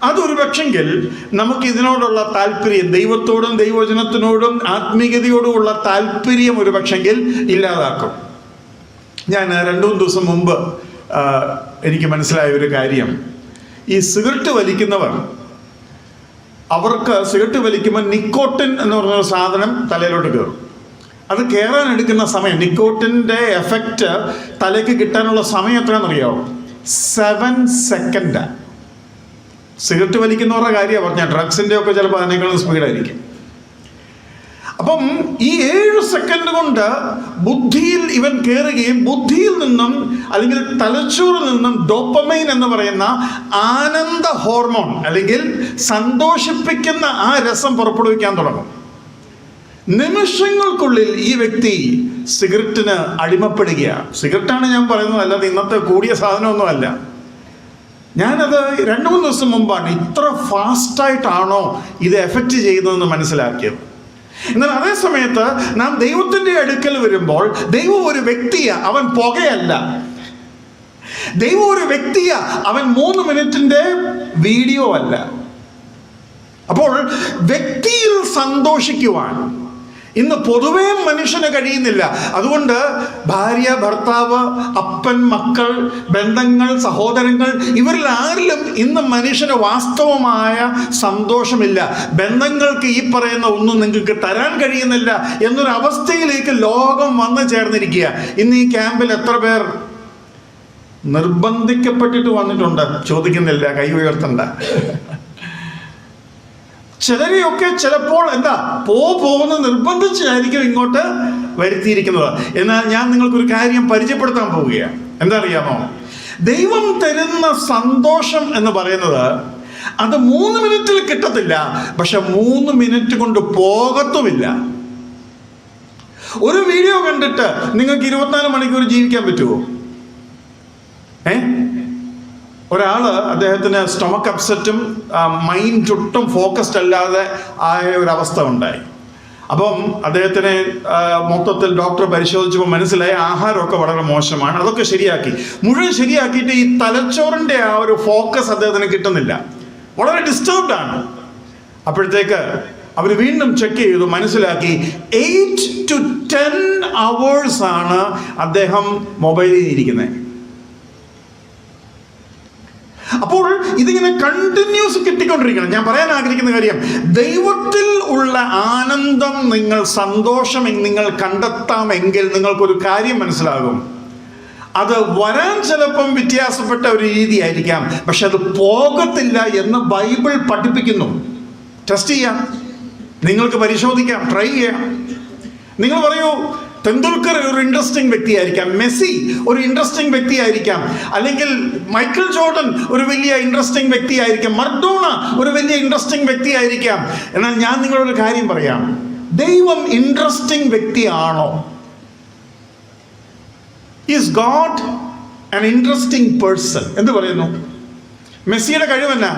അതൊരു പക്ഷെങ്കിൽ നമുക്ക് ഇതിനോടുള്ള താല്പര്യം, ദൈവത്തോടും ദൈവവചനത്തിനോടും ആത്മീയതയോടുമുള്ള താല്പര്യം ഒരു പക്ഷെങ്കിൽ ഇല്ലാതാക്കും. ഞാൻ 2-3 ദിവസം മുമ്പ് എനിക്ക് മനസ്സിലായ ഒരു കാര്യം, ഈ സിഗരറ്റ് വലിക്കുന്നവർ, അവർക്ക് സിഗരറ്റ് വലിക്കുമ്പോൾ നിക്കോട്ടിൻ എന്ന് പറഞ്ഞ സാധനം തലയിലോട്ട് കയറും. അത് കയറാൻ എടുക്കുന്ന സമയം, നിക്കോട്ടിൻ്റെ എഫക്റ്റ് തലയ്ക്ക് കിട്ടാനുള്ള സമയം എത്രയാണെന്നറിയാമോ? 7 സെക്കൻഡ്. സിഗരറ്റ് വലിക്കുന്നവരുടെ കാര്യമാണ് പറഞ്ഞാൽ, ഡ്രഗ്സിൻ്റെ ഒക്കെ ചിലപ്പോൾ അതിനേക്കാളും സ്പീഡായിരിക്കും. അപ്പം ഈ 7 സെക്കൻഡ് കൊണ്ട് ബുദ്ധിയിൽ ഇവൻ കയറുകയും ബുദ്ധിയിൽ നിന്നും അല്ലെങ്കിൽ തലച്ചോറിൽ നിന്നും ഡോപ്പമൈൻ എന്ന് പറയുന്ന ആനന്ദ ഹോർമോൺ അല്ലെങ്കിൽ സന്തോഷിപ്പിക്കുന്ന ആ രസം പുറപ്പെടുവിക്കാൻ തുടങ്ങും. നിമിഷങ്ങൾക്കുള്ളിൽ ഈ വ്യക്തി സിഗരറ്റിന് അടിമപ്പെടുകയാണ്. സിഗരറ്റാണ് ഞാൻ പറയുന്നത്, അല്ലാതെ ഇന്നത്തെ കൂടിയ സാധനമൊന്നുമല്ല. ഞാനത് 2-3 ദിവസം മുമ്പാണ് ഇത്ര ഫാസ്റ്റായിട്ടാണോ ഇത് എഫക്റ്റ് ചെയ്യുന്നതെന്ന് മനസ്സിലാക്കിയത്. എന്നാൽ അതേ സമയത്ത് നാം ദൈവത്തിൻ്റെ അടുക്കൽ വരുമ്പോൾ ദൈവം ഒരു വ്യക്തിയാണ്, അവൻ പുകയല്ല. ദൈവം ഒരു വ്യക്തിയാണ്, അവൻ 3 മിനിറ്റിൻ്റെ വീഡിയോ അല്ല. അപ്പോൾ വ്യക്തിയിൽ സന്തോഷിക്കുവാൻ ഇന്ന് പൊതുവേ മനുഷ്യന് കഴിയുന്നില്ല. അതുകൊണ്ട് ഭാര്യ, ഭർത്താവ്, അപ്പൻ, മക്കൾ, ബന്ധങ്ങൾ, സഹോദരങ്ങൾ, ഇവരിൽ ആരിലും ഇന്ന് മനുഷ്യന് വാസ്തവമായ സന്തോഷമില്ല. ബന്ധങ്ങൾക്ക് ഈ പറയുന്ന ഒന്നും നിങ്ങൾക്ക് തരാൻ കഴിയുന്നില്ല എന്നൊരു അവസ്ഥയിലേക്ക് ലോകം വന്നു ചേർന്നിരിക്കുക. ഇന്ന് ഈ ക്യാമ്പിൽ എത്ര പേർ നിർബന്ധിക്കപ്പെട്ടിട്ട് വന്നിട്ടുണ്ട്? ചോദിക്കുന്നില്ല, കൈ ഉയർത്തണ്ട. ചിലരെയൊക്കെ ചിലപ്പോൾ പോകുന്ന നിർബന്ധിച്ചായിരിക്കും ഇങ്ങോട്ട് വരുത്തിയിരിക്കുന്നത്. എന്നാൽ ഞാൻ നിങ്ങൾക്കൊരു കാര്യം പരിചയപ്പെടുത്താൻ പോവുകയാണ്. എന്താ അറിയാമോ? ദൈവം തരുന്ന സന്തോഷം എന്ന് പറയുന്നത് അത് 3 മിനിറ്റിൽ കിട്ടത്തില്ല, പക്ഷെ 3 മിനിറ്റ് കൊണ്ട് പോകത്തുമില്ല. ഒരു വീഡിയോ കണ്ടിട്ട് നിങ്ങൾക്ക് 24 മണിക്കൂർ ജീവിക്കാൻ പറ്റുമോ? ഒരാള് അദ്ദേഹത്തിന് സ്റ്റൊമക്ക് അപ്സെറ്റും മൈൻഡ് ഒട്ടും ഫോക്കസ്ഡ് അല്ലാതെ ആയ ഒരവസ്ഥ ഉണ്ടായി. അപ്പം അദ്ദേഹത്തിനെ മൊത്തത്തിൽ ഡോക്ടർ പരിശോധിച്ചപ്പോൾ മനസ്സിലായി ആഹാരമൊക്കെ വളരെ മോശമാണ്. അതൊക്കെ മുഴുവൻ ശരിയാക്കിയിട്ട് ഈ തലച്ചോറിൻ്റെ ആ ഒരു ഫോക്കസ് അദ്ദേഹത്തിന് കിട്ടുന്നില്ല, വളരെ ഡിസ്റ്റർബ്ഡ് ആണ്. അപ്പോഴത്തേക്ക് അവർ വീണ്ടും ചെക്ക് ചെയ്തു, മനസ്സിലാക്കി 8 to 10 hours ആണ് അദ്ദേഹം മൊബൈലിൽ ഇരിക്കുന്നത്. അപ്പോൾ ഇതിങ്ങനെ കണ്ടിന്യൂസ് കിട്ടിക്കൊണ്ടിരിക്കണം. ഞാൻ പറയാൻ ആഗ്രഹിക്കുന്ന കാര്യം, ദൈവത്തിൽ ഉള്ള ആനന്ദം, സന്തോഷം നിങ്ങൾ കണ്ടെത്താമെങ്കിൽ നിങ്ങൾക്കൊരു കാര്യം മനസ്സിലാകും. അത് വരാൻ ചിലപ്പം വ്യത്യാസപ്പെട്ട ഒരു രീതിയായിരിക്കാം, പക്ഷെ അത് പോകത്തില്ല എന്ന് ബൈബിൾ പഠിപ്പിക്കുന്നു. ടെസ്റ്റ് ചെയ്യാം, നിങ്ങൾക്ക് പരിശോധിക്കാം, ട്രൈ ചെയ്യാം. നിങ്ങൾ പറയൂ, തെണ്ടുൽക്കർ ഒരു ഇൻട്രസ്റ്റിംഗ് വ്യക്തിയായിരിക്കാം, മെസ്സി ഒരു ഇൻട്രസ്റ്റിംഗ് വ്യക്തിയായിരിക്കാം, അല്ലെങ്കിൽ മൈക്കിൾ ജോർഡൻ ഒരു വലിയ ഇൻട്രസ്റ്റിംഗ് വ്യക്തിയായിരിക്കാം, മർഡോണ ഒരു വലിയ ഇൻട്രസ്റ്റിംഗ് വ്യക്തിയായിരിക്കാം. എന്നാൽ ഞാൻ നിങ്ങളൊരു കാര്യം പറയാം, ദൈവം ഇൻട്രസ്റ്റിംഗ് വ്യക്തിയാണോ? Is God an interesting person? എന്ത് പറയുന്നു? മെസ്സിയുടെ കഴിവെന്നാ?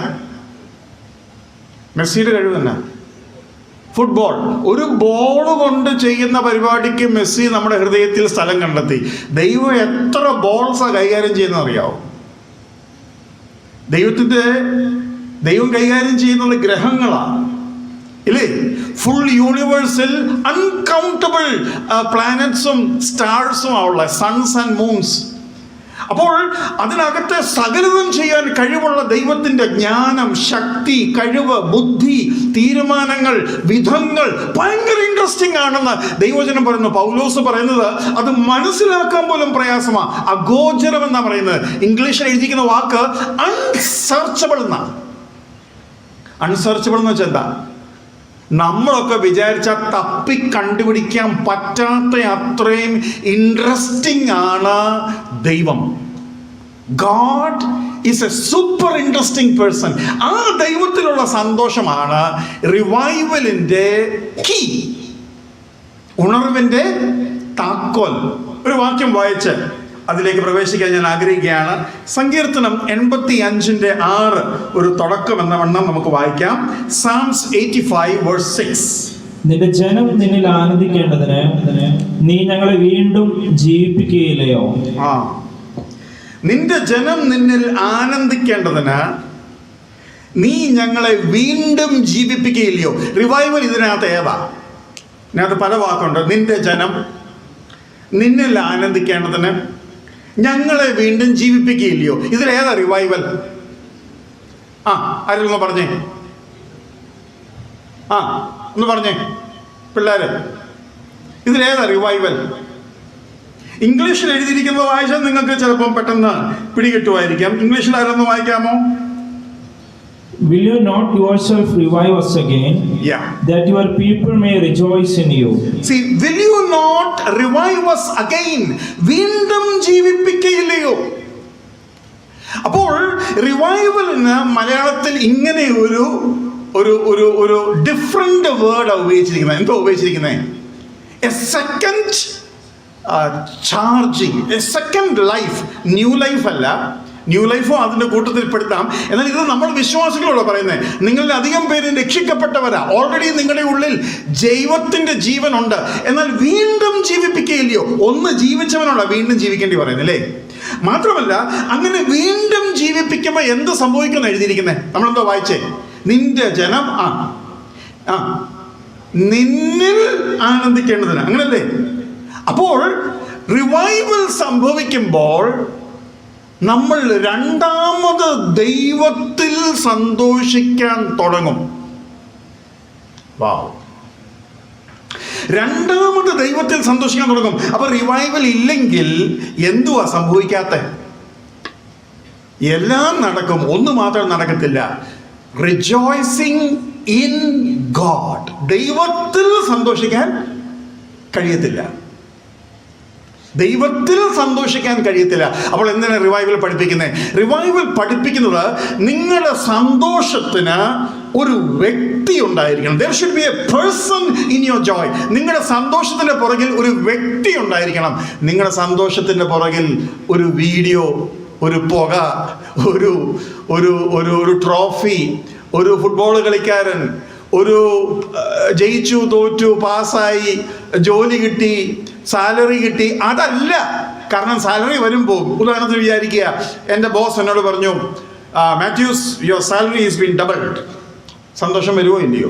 ഫുട്ബോൾ. ഒരു ബോൾ കൊണ്ട് ചെയ്യുന്ന പരിപാടിക്ക് മെസ്സി നമ്മുടെ ഹൃദയത്തിൽ സ്ഥലം കണ്ടെത്തി. ദൈവം എത്ര ബോൾസാണ് കൈകാര്യം ചെയ്യുന്നത് അറിയാവോ? ദൈവം കൈകാര്യം ചെയ്യുന്നത് ഗ്രഹങ്ങളാണ്, ഇല്ലേ? ഫുൾ യൂണിവേഴ്സിൽ അൺകൗണ്ടബിൾ പ്ലാനറ്റ്സും സ്റ്റാർസും ഉള്ള സൺസ് ആൻഡ് മൂൺസ്. അപ്പോൾ അതിനകത്തെ സകലതും ചെയ്യാൻ കഴിവുള്ള ദൈവത്തിൻ്റെ ജ്ഞാനം, ശക്തി, കഴിവ്, ബുദ്ധി, തീരുമാനങ്ങൾ, വിധങ്ങൾ ഭയങ്കര ഇൻട്രസ്റ്റിംഗ് ആണെന്ന് ദൈവവചനം പറയുന്നു. പൗലോസ് പറയുന്നത് അത് മനസ്സിലാക്കാൻ പോലും പ്രയാസമാണ്. അഗോചരം എന്നാണ് പറയുന്നത്. ഇംഗ്ലീഷിൽ എഴുതിയിരിക്കുന്ന വാക്ക് അൺസെർച്ചബിൾ എന്നാണ്. അൺസെർച്ചബിൾ എന്ന് വെച്ചാൽ എന്താ? നമ്മളൊക്കെ വിചാരിച്ചാൽ തപ്പി കണ്ടുപിടിക്കാൻ പറ്റാത്ത അത്രയും ഇൻട്രസ്റ്റിംഗ് ആണ് ദൈവം. God is A super interesting person. ആ ദൈവത്തിലുള്ള സന്തോഷമാണ് റിവൈവലിൻ്റെ കീ, ഉണർവിൻ്റെ താക്കോൽ. ഒരു വാക്യം വായിച്ച് അതിലേക്ക് പ്രവേശിക്കാൻ ഞാൻ ആഗ്രഹിക്കുകയാണ്. സങ്കീർത്തനം 85:6 ഒരു തുടക്കം എന്ന വണ്ണം നമുക്ക് വായിക്കാം. Psalms 85 verse 6. നിന്റെ ജനം നിന്നിൽ ആനന്ദിക്കേണ്ടതിന് നീ ഞങ്ങളെ വീണ്ടും ജീവിപ്പിക്കുകയില്ലയോ? നിന്റെ ജനം നിന്നിൽ ആനന്ദിക്കേണ്ടതിന് നീ ഞങ്ങളെ വീണ്ടും ജീവിപ്പിക്കുകയില്ലയോ? റിവൈവൽ ഇതിനകത്ത് ഏതാ? ഇതിനകത്ത് പല വാക്കുണ്ട്. നിന്റെ ജനം നിന്നിൽ ആനന്ദിക്കേണ്ടതിന് ഞങ്ങളെ വീണ്ടും ജീവിപ്പിക്കുകയില്ലയോ? ഇതിലേതാ റിവൈവൽ? ആരെങ്കിലും പറഞ്ഞേ, ഒന്ന് പറഞ്ഞേ പിള്ളേര്, ഇതിലേതാ റിവൈവൽ? ഇംഗ്ലീഷിൽ എഴുതിയിരിക്കുന്നത് വായിച്ചാൽ നിങ്ങൾക്ക് ചിലപ്പം പെട്ടെന്ന് പിടികിട്ടുമായിരിക്കാം. ഇംഗ്ലീഷിൽ ആരൊന്ന് വായിക്കാമോ? Will you not yourself revive us again, that your people may rejoice in you? See, will you not revive us again? വീണ്ടും ജീവിപ്പിക്കുകയില്ലയോ? അപ്പോൾ റിവൈവലിന് മലയാളത്തിൽ ഇങ്ങനെ ഒരു ഡിഫറെന്റ് വേർഡ് ഉപയോഗിച്ചിരിക്കുന്നത്. എന്തോ ഉപയോഗിച്ചിരിക്കുന്നത്? A second charging, A second life. New life അല്ല, ന്യൂ ലൈഫും അതിൻ്റെ കൂട്ടത്തിൽ പെടുത്താം. എന്നാൽ ഇത് നമ്മൾ വിശ്വാസികളോട് പറയുന്നത്. നിങ്ങളിൽ അധികം പേര് രക്ഷിക്കപ്പെട്ടവരാ, ഓൾറെഡി നിങ്ങളുടെ ഉള്ളിൽ ദൈവത്തിൻ്റെ ജീവനുണ്ട്. എന്നാൽ വീണ്ടും ജീവിപ്പിക്കുകയില്ലയോ? ഒന്ന് ജീവിച്ചവനോടാ വീണ്ടും ജീവിക്കേണ്ടി പറയുന്നില്ലേ? മാത്രമല്ല, അങ്ങനെ വീണ്ടും ജീവിപ്പിക്കുമ്പോൾ എന്ത് സംഭവിക്കുമെന്ന് എഴുതിയിരിക്കുന്നത്? നമ്മളെന്തോ വായിച്ചേ? നിന്റെ ജനം നിന്നിൽ ആനന്ദിക്കേണ്ടതിന്. അങ്ങനല്ലേ? അപ്പോൾ റിവൈവൽ സംഭവിക്കുമ്പോൾ നമ്മൾ രണ്ടാമത് ദൈവത്തിൽ സന്തോഷിക്കാൻ തുടങ്ങും. വാവ്! രണ്ടാമത് ദൈവത്തിൽ സന്തോഷിക്കാൻ തുടങ്ങും. അപ്പൊ റിവൈവൽ ഇല്ലെങ്കിൽ എന്തുവാ സംഭവിക്കാത്ത? എല്ലാം നടക്കും, ഒന്ന് മാത്രം നടക്കത്തില്ല. Rejoicing in God. ദൈവത്തിൽ സന്തോഷിക്കാൻ കഴിയത്തില്ല. ദൈവത്തിൽ സന്തോഷിക്കാൻ കഴിയത്തില്ല. അപ്പോൾ എന്തിനാണ് റിവൈവൽ പഠിപ്പിക്കുന്നത്? റിവൈവൽ പഠിപ്പിക്കുന്നത് നിങ്ങളുടെ സന്തോഷത്തിന് ഒരു വ്യക്തി ഉണ്ടായിരിക്കണം. There should be a person in your joy. നിങ്ങളുടെ സന്തോഷത്തിന്റെ പുറകിൽ ഒരു വ്യക്തി ഉണ്ടായിരിക്കണം. നിങ്ങളുടെ സന്തോഷത്തിന്റെ പുറകിൽ ഒരു വീഡിയോ, ഒരു പുക, ഒരു ഒരു ഒരു ഒരു ട്രോഫി, ഒരു ഫുട്ബോൾ കളിക്കാരൻ, ഒരു ജയിച്ചു, തോറ്റു, പാസ്സായി, ജോലി കിട്ടി, സാലറി കിട്ടി, അതല്ല. കാരണം സാലറി വരുമ്പോൾ, ഉദാഹരണത്തിന് വിചാരിക്കുക, എൻ്റെ ബോസ് എന്നോട് പറഞ്ഞു, Mathews, your salary is been doubled. സന്തോഷം വരുമോ ഇല്ലയോ?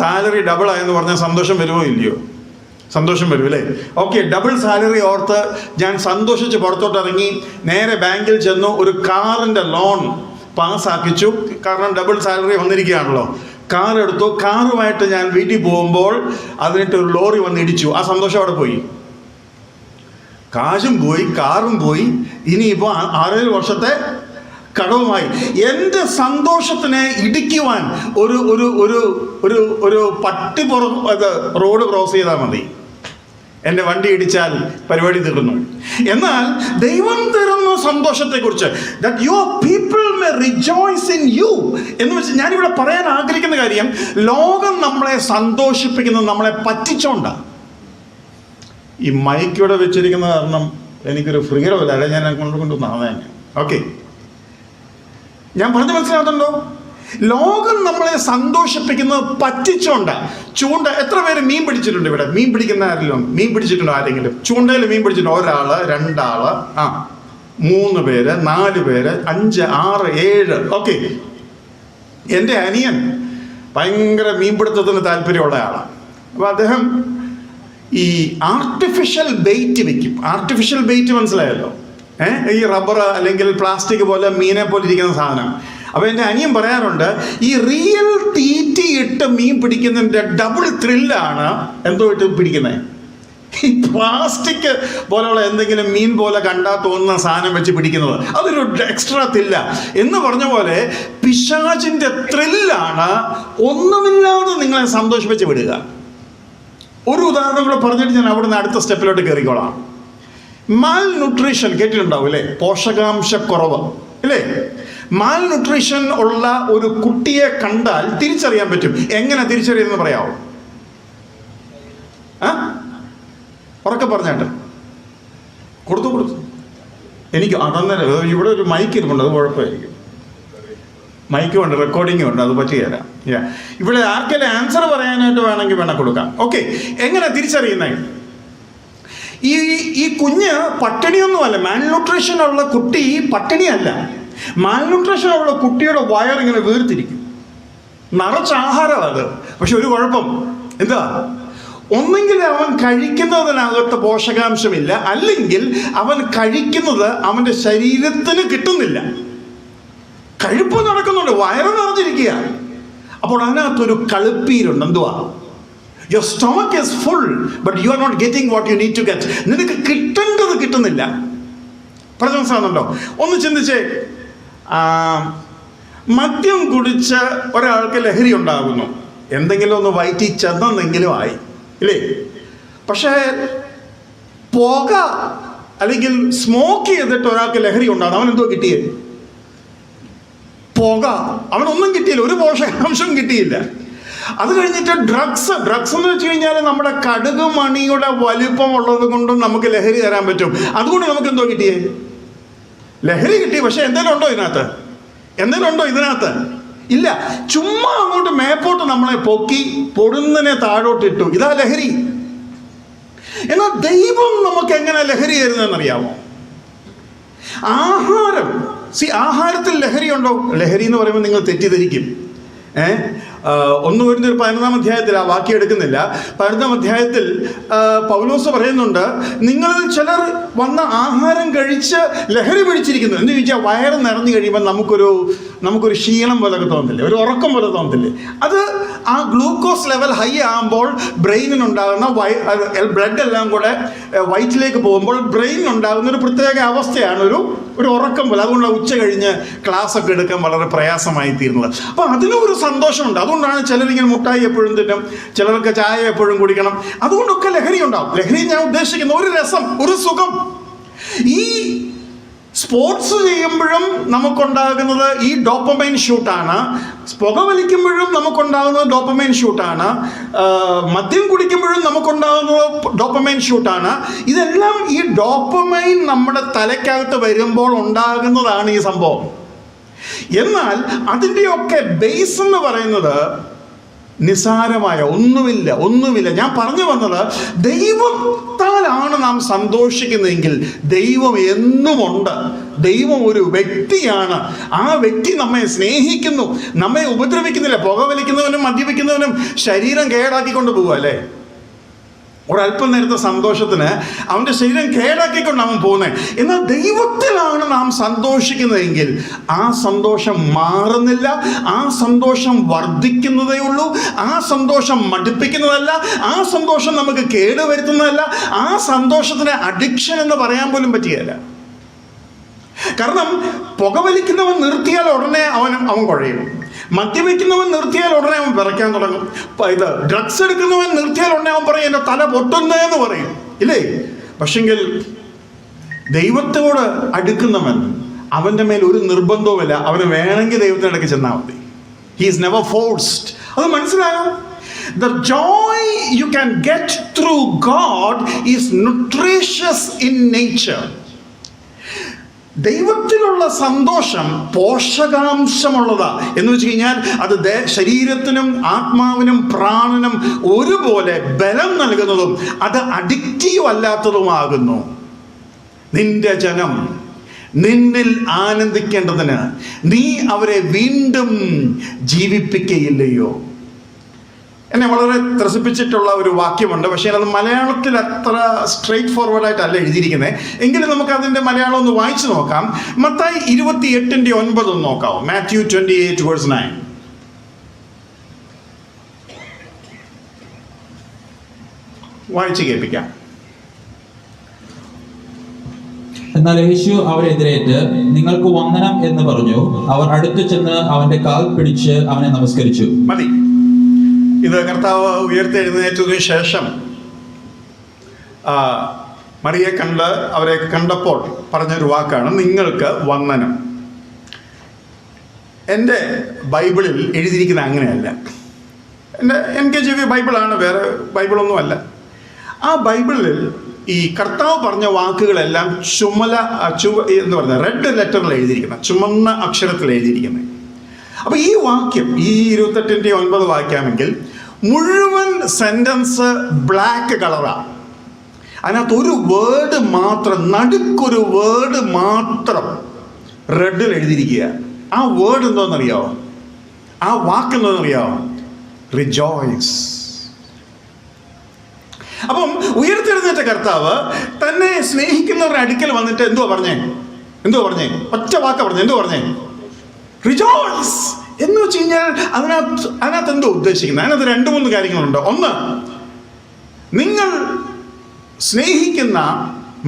സാലറി ഡബിൾ ആയെന്ന് പറഞ്ഞാൽ സന്തോഷം വരുമോ ഇല്ലയോ? സന്തോഷം വരും അല്ലേ? ഓക്കെ, ഡബിൾ സാലറി ഓർത്ത് ഞാൻ സന്തോഷിച്ച് പുറത്തോട്ട് ഇറങ്ങി, നേരെ ബാങ്കിൽ ചെന്നു, ഒരു കാറിൻ്റെ ലോൺ പാസ്സാക്കിച്ചു. കാരണം ഡബിൾ സാലറി വന്നിരിക്കുകയാണല്ലോ. കാർ എടുത്തു. കാറുമായിട്ട് ഞാൻ വീട്ടിൽ പോകുമ്പോൾ അതിനിട്ട് ഒരു ലോറി വന്ന് ഇടിച്ചു. ആ സന്തോഷം അവിടെ പോയി. കാശും പോയി, കാറും പോയി. ഇനിയിപ്പോൾ 6 വർഷത്തെ കടവുമായി. എൻ്റെ സന്തോഷത്തിനെ ഇടിക്കുവാൻ ഒരു ഒരു ഒരു ഒരു ഒരു പട്ടി റോഡ് ക്രോസ് ചെയ്താൽ മതി. എൻ്റെ വണ്ടി ഇടിച്ചാൽ പരിപാടി തീർന്നു. എന്നാൽ ദൈവം തരുന്ന സന്തോഷത്തെക്കുറിച്ച്, that your people may rejoice in you എന്ന് വെച്ച് ഞാനിവിടെ പറയാൻ ആഗ്രഹിക്കുന്ന കാര്യം, ലോകം നമ്മളെ സന്തോഷിപ്പിക്കുന്നത് നമ്മളെ പറ്റിച്ചോണ്ടാണ്. ഈ മൈക്കിവിടെ വെച്ചിരിക്കുന്ന കാരണം എനിക്കൊരു ഫ്രീഡം ഇല്ല. അല്ലെ ഞാൻ കൊണ്ട് നാളെ. ഓക്കെ, ഞാൻ പറഞ്ഞു മനസ്സിലാകുന്നുണ്ടോ? ലോകം നമ്മളെ സന്തോഷിപ്പിക്കുന്നത് പറ്റിച്ചോണ്ട. ചൂണ്ട, എത്ര പേര് മീൻ പിടിച്ചിട്ടുണ്ട് ഇവിടെ? മീൻ പിടിക്കുന്ന ആരെങ്കിലും മീൻ പിടിച്ചിട്ടുണ്ടോ? ആരെങ്കിലും ചൂണ്ടയിൽ മീൻ പിടിച്ചിട്ടുണ്ടോ? 1 ആള്, 2 ആള്, 3 പേര്, 4 പേര്, 5, 6, 7. ഓക്കെ, എൻ്റെ അനിയൻ ഭയങ്കര മീൻപിടുത്തത്തിന് താല്പര്യമുള്ള ആളാണ്. അപ്പോൾ അദ്ദേഹം ഈ ആർട്ടിഫിഷ്യൽ ബെയ്റ്റ് വെക്കും. ആർട്ടിഫിഷ്യൽ ബെയ്റ്റ് മനസ്സിലായല്ലോ? ഈ റബ്ബർ അല്ലെങ്കിൽ പ്ലാസ്റ്റിക് പോലെ മീനെ പോലെ ഇരിക്കുന്ന സാധനം. അപ്പോൾ എൻ്റെ അനിയൻ പറയാറുണ്ട്, ഈ റിയൽ തീറ്റിയിട്ട് മീൻ പിടിക്കുന്നതിൻ്റെ ഡബിൾ ത്രില്ലാണ് എന്തോ ഇട്ട് പിടിക്കുന്നത്. ഈ പ്ലാസ്റ്റിക് പോലെയുള്ള എന്തെങ്കിലും മീൻ പോലെ കണ്ടാൽ തോന്നുന്ന സാധനം വെച്ച് പിടിക്കുന്നത് അതൊരു എക്സ്ട്രാ ത്രില്ല എന്ന് പറഞ്ഞ പോലെ പിശാചിൻ്റെ ത്രില്ലാണ് ഒന്നുമില്ലാതെ നിങ്ങളെ സന്തോഷിപ്പിച്ച് വിടുക. ഒരു ഉദാഹരണം കൂടെ പറഞ്ഞിട്ട് ഞാൻ അവിടുന്ന് അടുത്ത സ്റ്റെപ്പിലോട്ട് കയറിക്കോളാം. മാൽ ന്യൂട്രീഷൻ കേട്ടിട്ടുണ്ടാവും അല്ലേ? പോഷകാംശക്കുറവ് ഇല്ലേ? മാൽ ന്യൂട്രീഷൻ ഉള്ള ഒരു കുട്ടിയെ കണ്ടാൽ തിരിച്ചറിയാൻ പറ്റും. എങ്ങനെ തിരിച്ചറിയുമെന്ന് പറയാമോ? ഉറക്കെ പറഞ്ഞാട്ട് കൊടുത്തു എനിക്ക് അതന്നേരം ഇവിടെ ഒരു മൈക്ക് ഇരിപ്പുണ്ട്, അത് കുഴപ്പമായിരിക്കും. മൈക്കും ഉണ്ട്, റെക്കോർഡിങ്ങും ഉണ്ട്, അത് പറ്റിയല്ല. ഇവിടെ ആർക്കെങ്കിലും ആൻസർ പറയാനായിട്ട് വേണമെങ്കിൽ കൊടുക്കാം. ഓക്കെ, എങ്ങനെ തിരിച്ചറിയുന്നത്? ഈ കുഞ്ഞ് പട്ടിണിയൊന്നുമല്ല. മാൽന്യൂട്രീഷൻ ഉള്ള കുട്ടി പട്ടിണിയല്ല. മാൽന്യൂട്രീഷൻ ഉള്ള കുട്ടിയുടെ വയറിങ്ങനെ വീർത്തിരിക്കും, നിറച്ച ആഹാരം അത്. പക്ഷെ ഒരു കുഴപ്പം എന്താ? ഒന്നെങ്കിൽ അവൻ കഴിക്കുന്നതിനകത്ത് പോഷകാംശമില്ല, അല്ലെങ്കിൽ അവൻ കഴിക്കുന്നത് അവൻ്റെ ശരീരത്തിന് കിട്ടുന്നില്ല. കഴിപ്പ് നടക്കുന്നുണ്ട്, വയറ് നിറഞ്ഞിരിക്കുക. അപ്പോൾ അതിനകത്തൊരു കളുപ്പീരുണ്ട്. എന്തുവാ? Your stomach is full, but you are not getting what you need to get. നിനക്ക് കിട്ടേണ്ടത് കിട്ടുന്നില്ല. പറഞ്ഞ മനസ്സിലാകുന്നുണ്ടോ? ഒന്ന് ചിന്തിച്ചേ. മദ്യം കുടിച്ച് ഒരാൾക്ക് ലഹരി ഉണ്ടാകുന്നു. എന്തെങ്കിലും ഒന്ന് വയറ്റിൽ ചെന്നെങ്കിലും ആയി ഇല്ലേ? പക്ഷേ പുക അല്ലെങ്കിൽ സ്മോക്ക് ചെയ്തിട്ട് ഒരാൾക്ക് ലഹരി ഉണ്ടാകും. അവനെന്തോ കിട്ടിയേ? പുക. അവനൊന്നും കിട്ടിയില്ല, ഒരു പോഷകാംശം കിട്ടിയില്ല. അത് കഴിഞ്ഞിട്ട് ഡ്രഗ്സ് എന്ന് വെച്ച് കഴിഞ്ഞാൽ നമ്മുടെ കടുക് മണിയുടെ വലിപ്പം ഉള്ളത് കൊണ്ടും നമുക്ക് ലഹരി തരാൻ പറ്റും. അതുകൊണ്ട് നമുക്ക് എന്തോ കിട്ടിയേ? ലഹരി കിട്ടി. പക്ഷെ എന്തെങ്കിലും ഉണ്ടോ ഇതിനകത്ത്? ഇല്ല. ചുമ്മാ അങ്ങോട്ട് മേപ്പോട്ട് നമ്മളെ പൊക്കി പൊടുന്നനെ താഴോട്ടിട്ടു. ഇതാ ലഹരി. എന്നാൽ ദൈവം നമുക്ക് എങ്ങനെ ലഹരി തരുന്നതെന്നറിയാമോ? ആഹാരം. ആഹാരത്തിൽ ലഹരി ഉണ്ടോ? ലഹരി എന്ന് പറയുമ്പോൾ നിങ്ങൾ തെറ്റിദ്ധരിക്കും. 1 കൊരിന്ത്യർ 11-ാം അധ്യായത്തിൽ, ആ വാക്യം എടുക്കുന്നില്ല, 11-ാം അധ്യായത്തിൽ പൗലോസ് പറയുന്നുണ്ട്, നിങ്ങളിൽ ചിലർ വന്ന ആഹാരം കഴിച്ച് ലഹരി പിടിച്ചിരിക്കുന്നു. എന്ന് ചോദിച്ചാൽ വയറ് നിറഞ്ഞു കഴിയുമ്പോൾ നമുക്കൊരു ക്ഷീണം പോലൊക്കെ തോന്നത്തില്ലേ, ഒരു ഉറക്കം പോലെ തോന്നത്തില്ലേ? അത് ആ ഗ്ലൂക്കോസ് ലെവൽ ഹൈ ആകുമ്പോൾ ബ്രെയിനിനുണ്ടാകുന്ന ബ്ലഡ് എല്ലാം കൂടെ വയറ്റിലേക്ക് പോകുമ്പോൾ ബ്രെയിനിനുണ്ടാകുന്ന ഒരു പ്രത്യേക അവസ്ഥയാണ്, ഒരു ഉറക്കം പോലെ. അതുകൊണ്ട് ഉച്ച കഴിഞ്ഞ് ക്ലാസ് ഒക്കെ എടുക്കാൻ വളരെ പ്രയാസമായി തീരുന്നത്. അപ്പോൾ അതിനും ഒരു സന്തോഷമുണ്ട്. അതുകൊണ്ടാണ് ചിലരിങ്ങനെ മുട്ടായി എപ്പോഴും തിന്നും, ചിലർക്ക് ചായ എപ്പോഴും കുടിക്കണം. അതുകൊണ്ടൊക്കെ ലഹരി ഉണ്ടാവും. ലഹരി ഞാൻ ഉദ്ദേശിക്കുന്ന ഒരു രസം, ഒരു സുഖം. ഈ സ്പോർട്സ് ചെയ്യുമ്പോഴും നമുക്കുണ്ടാകുന്നത് ഈ ഡോപ്പമൈൻ ഷൂട്ടാണ്. പുകവലിക്കുമ്പോഴും നമുക്കുണ്ടാകുന്നത് ഡോപ്പമൈൻ ഷൂട്ടാണ്. മദ്യം കുടിക്കുമ്പോഴും നമുക്കുണ്ടാകുന്നത് ഡോപ്പമൈൻ ഷൂട്ടാണ്. ഇതെല്ലാം ഈ ഡോപ്പമൈൻ നമ്മുടെ തലയ്ക്കകത്ത് വരുമ്പോൾ ഉണ്ടാകുന്നതാണ് ഈ സംഭവം. എന്നാൽ അതിൻ്റെയൊക്കെ ബേസ് എന്ന് പറയുന്നത് നിസാരമായ ഒന്നുമില്ല. ഞാൻ പറഞ്ഞു വന്നത്, ദൈവത്താലാണ് നാം സന്തോഷിക്കുന്നതെങ്കിൽ ദൈവം എന്നുമുണ്ട്. ദൈവം ഒരു വ്യക്തിയാണ്. ആ വ്യക്തി നമ്മെ സ്നേഹിക്കുന്നു, നമ്മെ ഉപദ്രവിക്കുന്നില്ല. പുകവലിക്കുന്നവനും മദ്യപിക്കുന്നവനും ശരീരം കേടാക്കിക്കൊണ്ട് പോകുക അല്ലേ? ഒരല്പം നേരത്തെ സന്തോഷത്തിന് അവൻ്റെ ശരീരം കേടാക്കിക്കൊണ്ട് അവൻ പോകുന്നത്. എന്നാൽ ദൈവത്തിലാണ് നാം സന്തോഷിക്കുന്നതെങ്കിൽ ആ സന്തോഷം മാറുന്നില്ല, ആ സന്തോഷം വർദ്ധിക്കുന്നതേ ഉള്ളൂ, ആ സന്തോഷം മടുപ്പിക്കുന്നതല്ല, ആ സന്തോഷം നമുക്ക് കേടുവരുത്തുന്നതല്ല, ആ സന്തോഷത്തിന് അഡിക്ഷൻ എന്ന് പറയാൻ പോലും പറ്റുകയില്ല. കാരണം പുകവലിക്കുന്നവൻ നിർത്തിയാൽ ഉടനെ അവൻ കുഴയും, മദ്യപിക്കുന്നവൻ നിർത്തിയാൽ ഉടനെ അവൻ വിറയ്ക്കാൻ തുടങ്ങും, ഡ്രഗ്സ് എടുക്കുന്നവൻ നിർത്തിയാൽ ഉടനെ അവൻ പറയും എൻ്റെ തല പൊട്ടുന്നതെന്ന് പറയും, ഇല്ലേ? പക്ഷെങ്കിൽ ദൈവത്തോട് അടുക്കുന്നവൻ, അവൻ്റെ മേൽ ഒരു നിർബന്ധവുമില്ല. അവന് വേണമെങ്കിൽ ദൈവത്തിൻ്റെ ഇടയ്ക്ക് ചെന്നാൽ മതി. He is never forced. അത് മനസ്സിലായോ? The joy you can get through God is nutritious in nature. ദൈവത്തിലുള്ള സന്തോഷം പോഷകാംശമുള്ളതാ. എന്ന് വെച്ച് കഴിഞ്ഞാൽ അത് ശരീരത്തിനും ആത്മാവിനും പ്രാണനും ഒരുപോലെ ബലം നൽകുന്നതും അത് അഡിക്റ്റീവ് അല്ലാത്തതുമാകുന്നു. നിന്റെ ജനം നിന്നിൽ ആനന്ദിക്കേണ്ടതിന് നീ അവരെ വീണ്ടും ജീവിപ്പിക്കുകയില്ലയോ? എന്നെ വളരെ ത്രസിപ്പിച്ചിട്ടുള്ള ഒരു വാക്യമുണ്ട്. പക്ഷേ അത് മലയാളത്തിൽ അത്ര സ്ട്രെയിറ്റ് ഫോർവേഡായിട്ടല്ല എഴുതിയിരിക്കുന്നത്. എങ്കിലും നമുക്ക് അതിൻ്റെ മലയാളം ഒന്ന് വായിച്ചു നോക്കാം. മത്തായി 28:9 നോക്കാം. മാത്യു 28:9. വായിച്ച് കേൾപ്പിക്കാം. എന്നാൽ യേശു അവരെ എതിരേറ്റ് നിങ്ങൾക്ക് വന്ദനം എന്ന് പറഞ്ഞു. അവർ അടുത്തു ചെന്ന് അവന്റെ കാൽ പിടിച്ച് അവനെ നമസ്കരിച്ചു. മതി. ഇത് കർത്താവ് ഉയർത്തെഴുന്നേറ്റതിനു ശേഷം മറിയെ അവരെ കണ്ടപ്പോൾ പറഞ്ഞൊരു വാക്കാണ് നിങ്ങൾക്ക് വന്ദനം. എൻ്റെ ബൈബിളിൽ എഴുതിയിരിക്കുന്നത് അങ്ങനെയല്ല. എൻ്റെ NKJV ബൈബിളാണ്, വേറെ ബൈബിളൊന്നുമല്ല. ആ ബൈബിളിൽ ഈ കർത്താവ് പറഞ്ഞ വാക്കുകളെല്ലാം എന്ന് പറഞ്ഞ റെഡ് ലെറ്ററിൽ എഴുതിയിരിക്കുന്നത്, ചുമന്ന അക്ഷരത്തിൽ എഴുതിയിരിക്കുന്നത്. അപ്പോൾ ഈ വാക്യം, ഈ 28:9 വായിക്കാമെങ്കിൽ മുഴുവൻ സെൻറ്റൻസ് ബ്ലാക്ക് കളറാണ്. അതിനകത്ത് ഒരു വേർഡ് മാത്രം, നടുക്കൊരു വേർഡ് മാത്രം റെഡിൽ എഴുതിയിരിക്കുക. ആ വേർഡ് എന്തോന്നറിയാവോ? ആ വാക്ക് എന്തോന്നറിയാവോ? റിജോയ്സ്. അപ്പം ഉയർത്തെഴുന്നേറ്റ കർത്താവ് തന്നെ സ്നേഹിക്കുന്നവരുടെ അടുക്കൽ വന്നിട്ട് എന്തുവാ പറഞ്ഞേ? ഒറ്റ വാക്ക പറഞ്ഞേ. എന്തുവാ പറഞ്ഞേ? റിജോയ്സ് എന്ന് വെച്ച് കഴിഞ്ഞാൽ അതിനകത്ത് എന്തോ ഉദ്ദേശിക്കുന്നത്? അതിനകത്ത് 2-3 കാര്യങ്ങളുണ്ട്. ഒന്ന്, നിങ്ങൾ സ്നേഹിക്കുന്ന,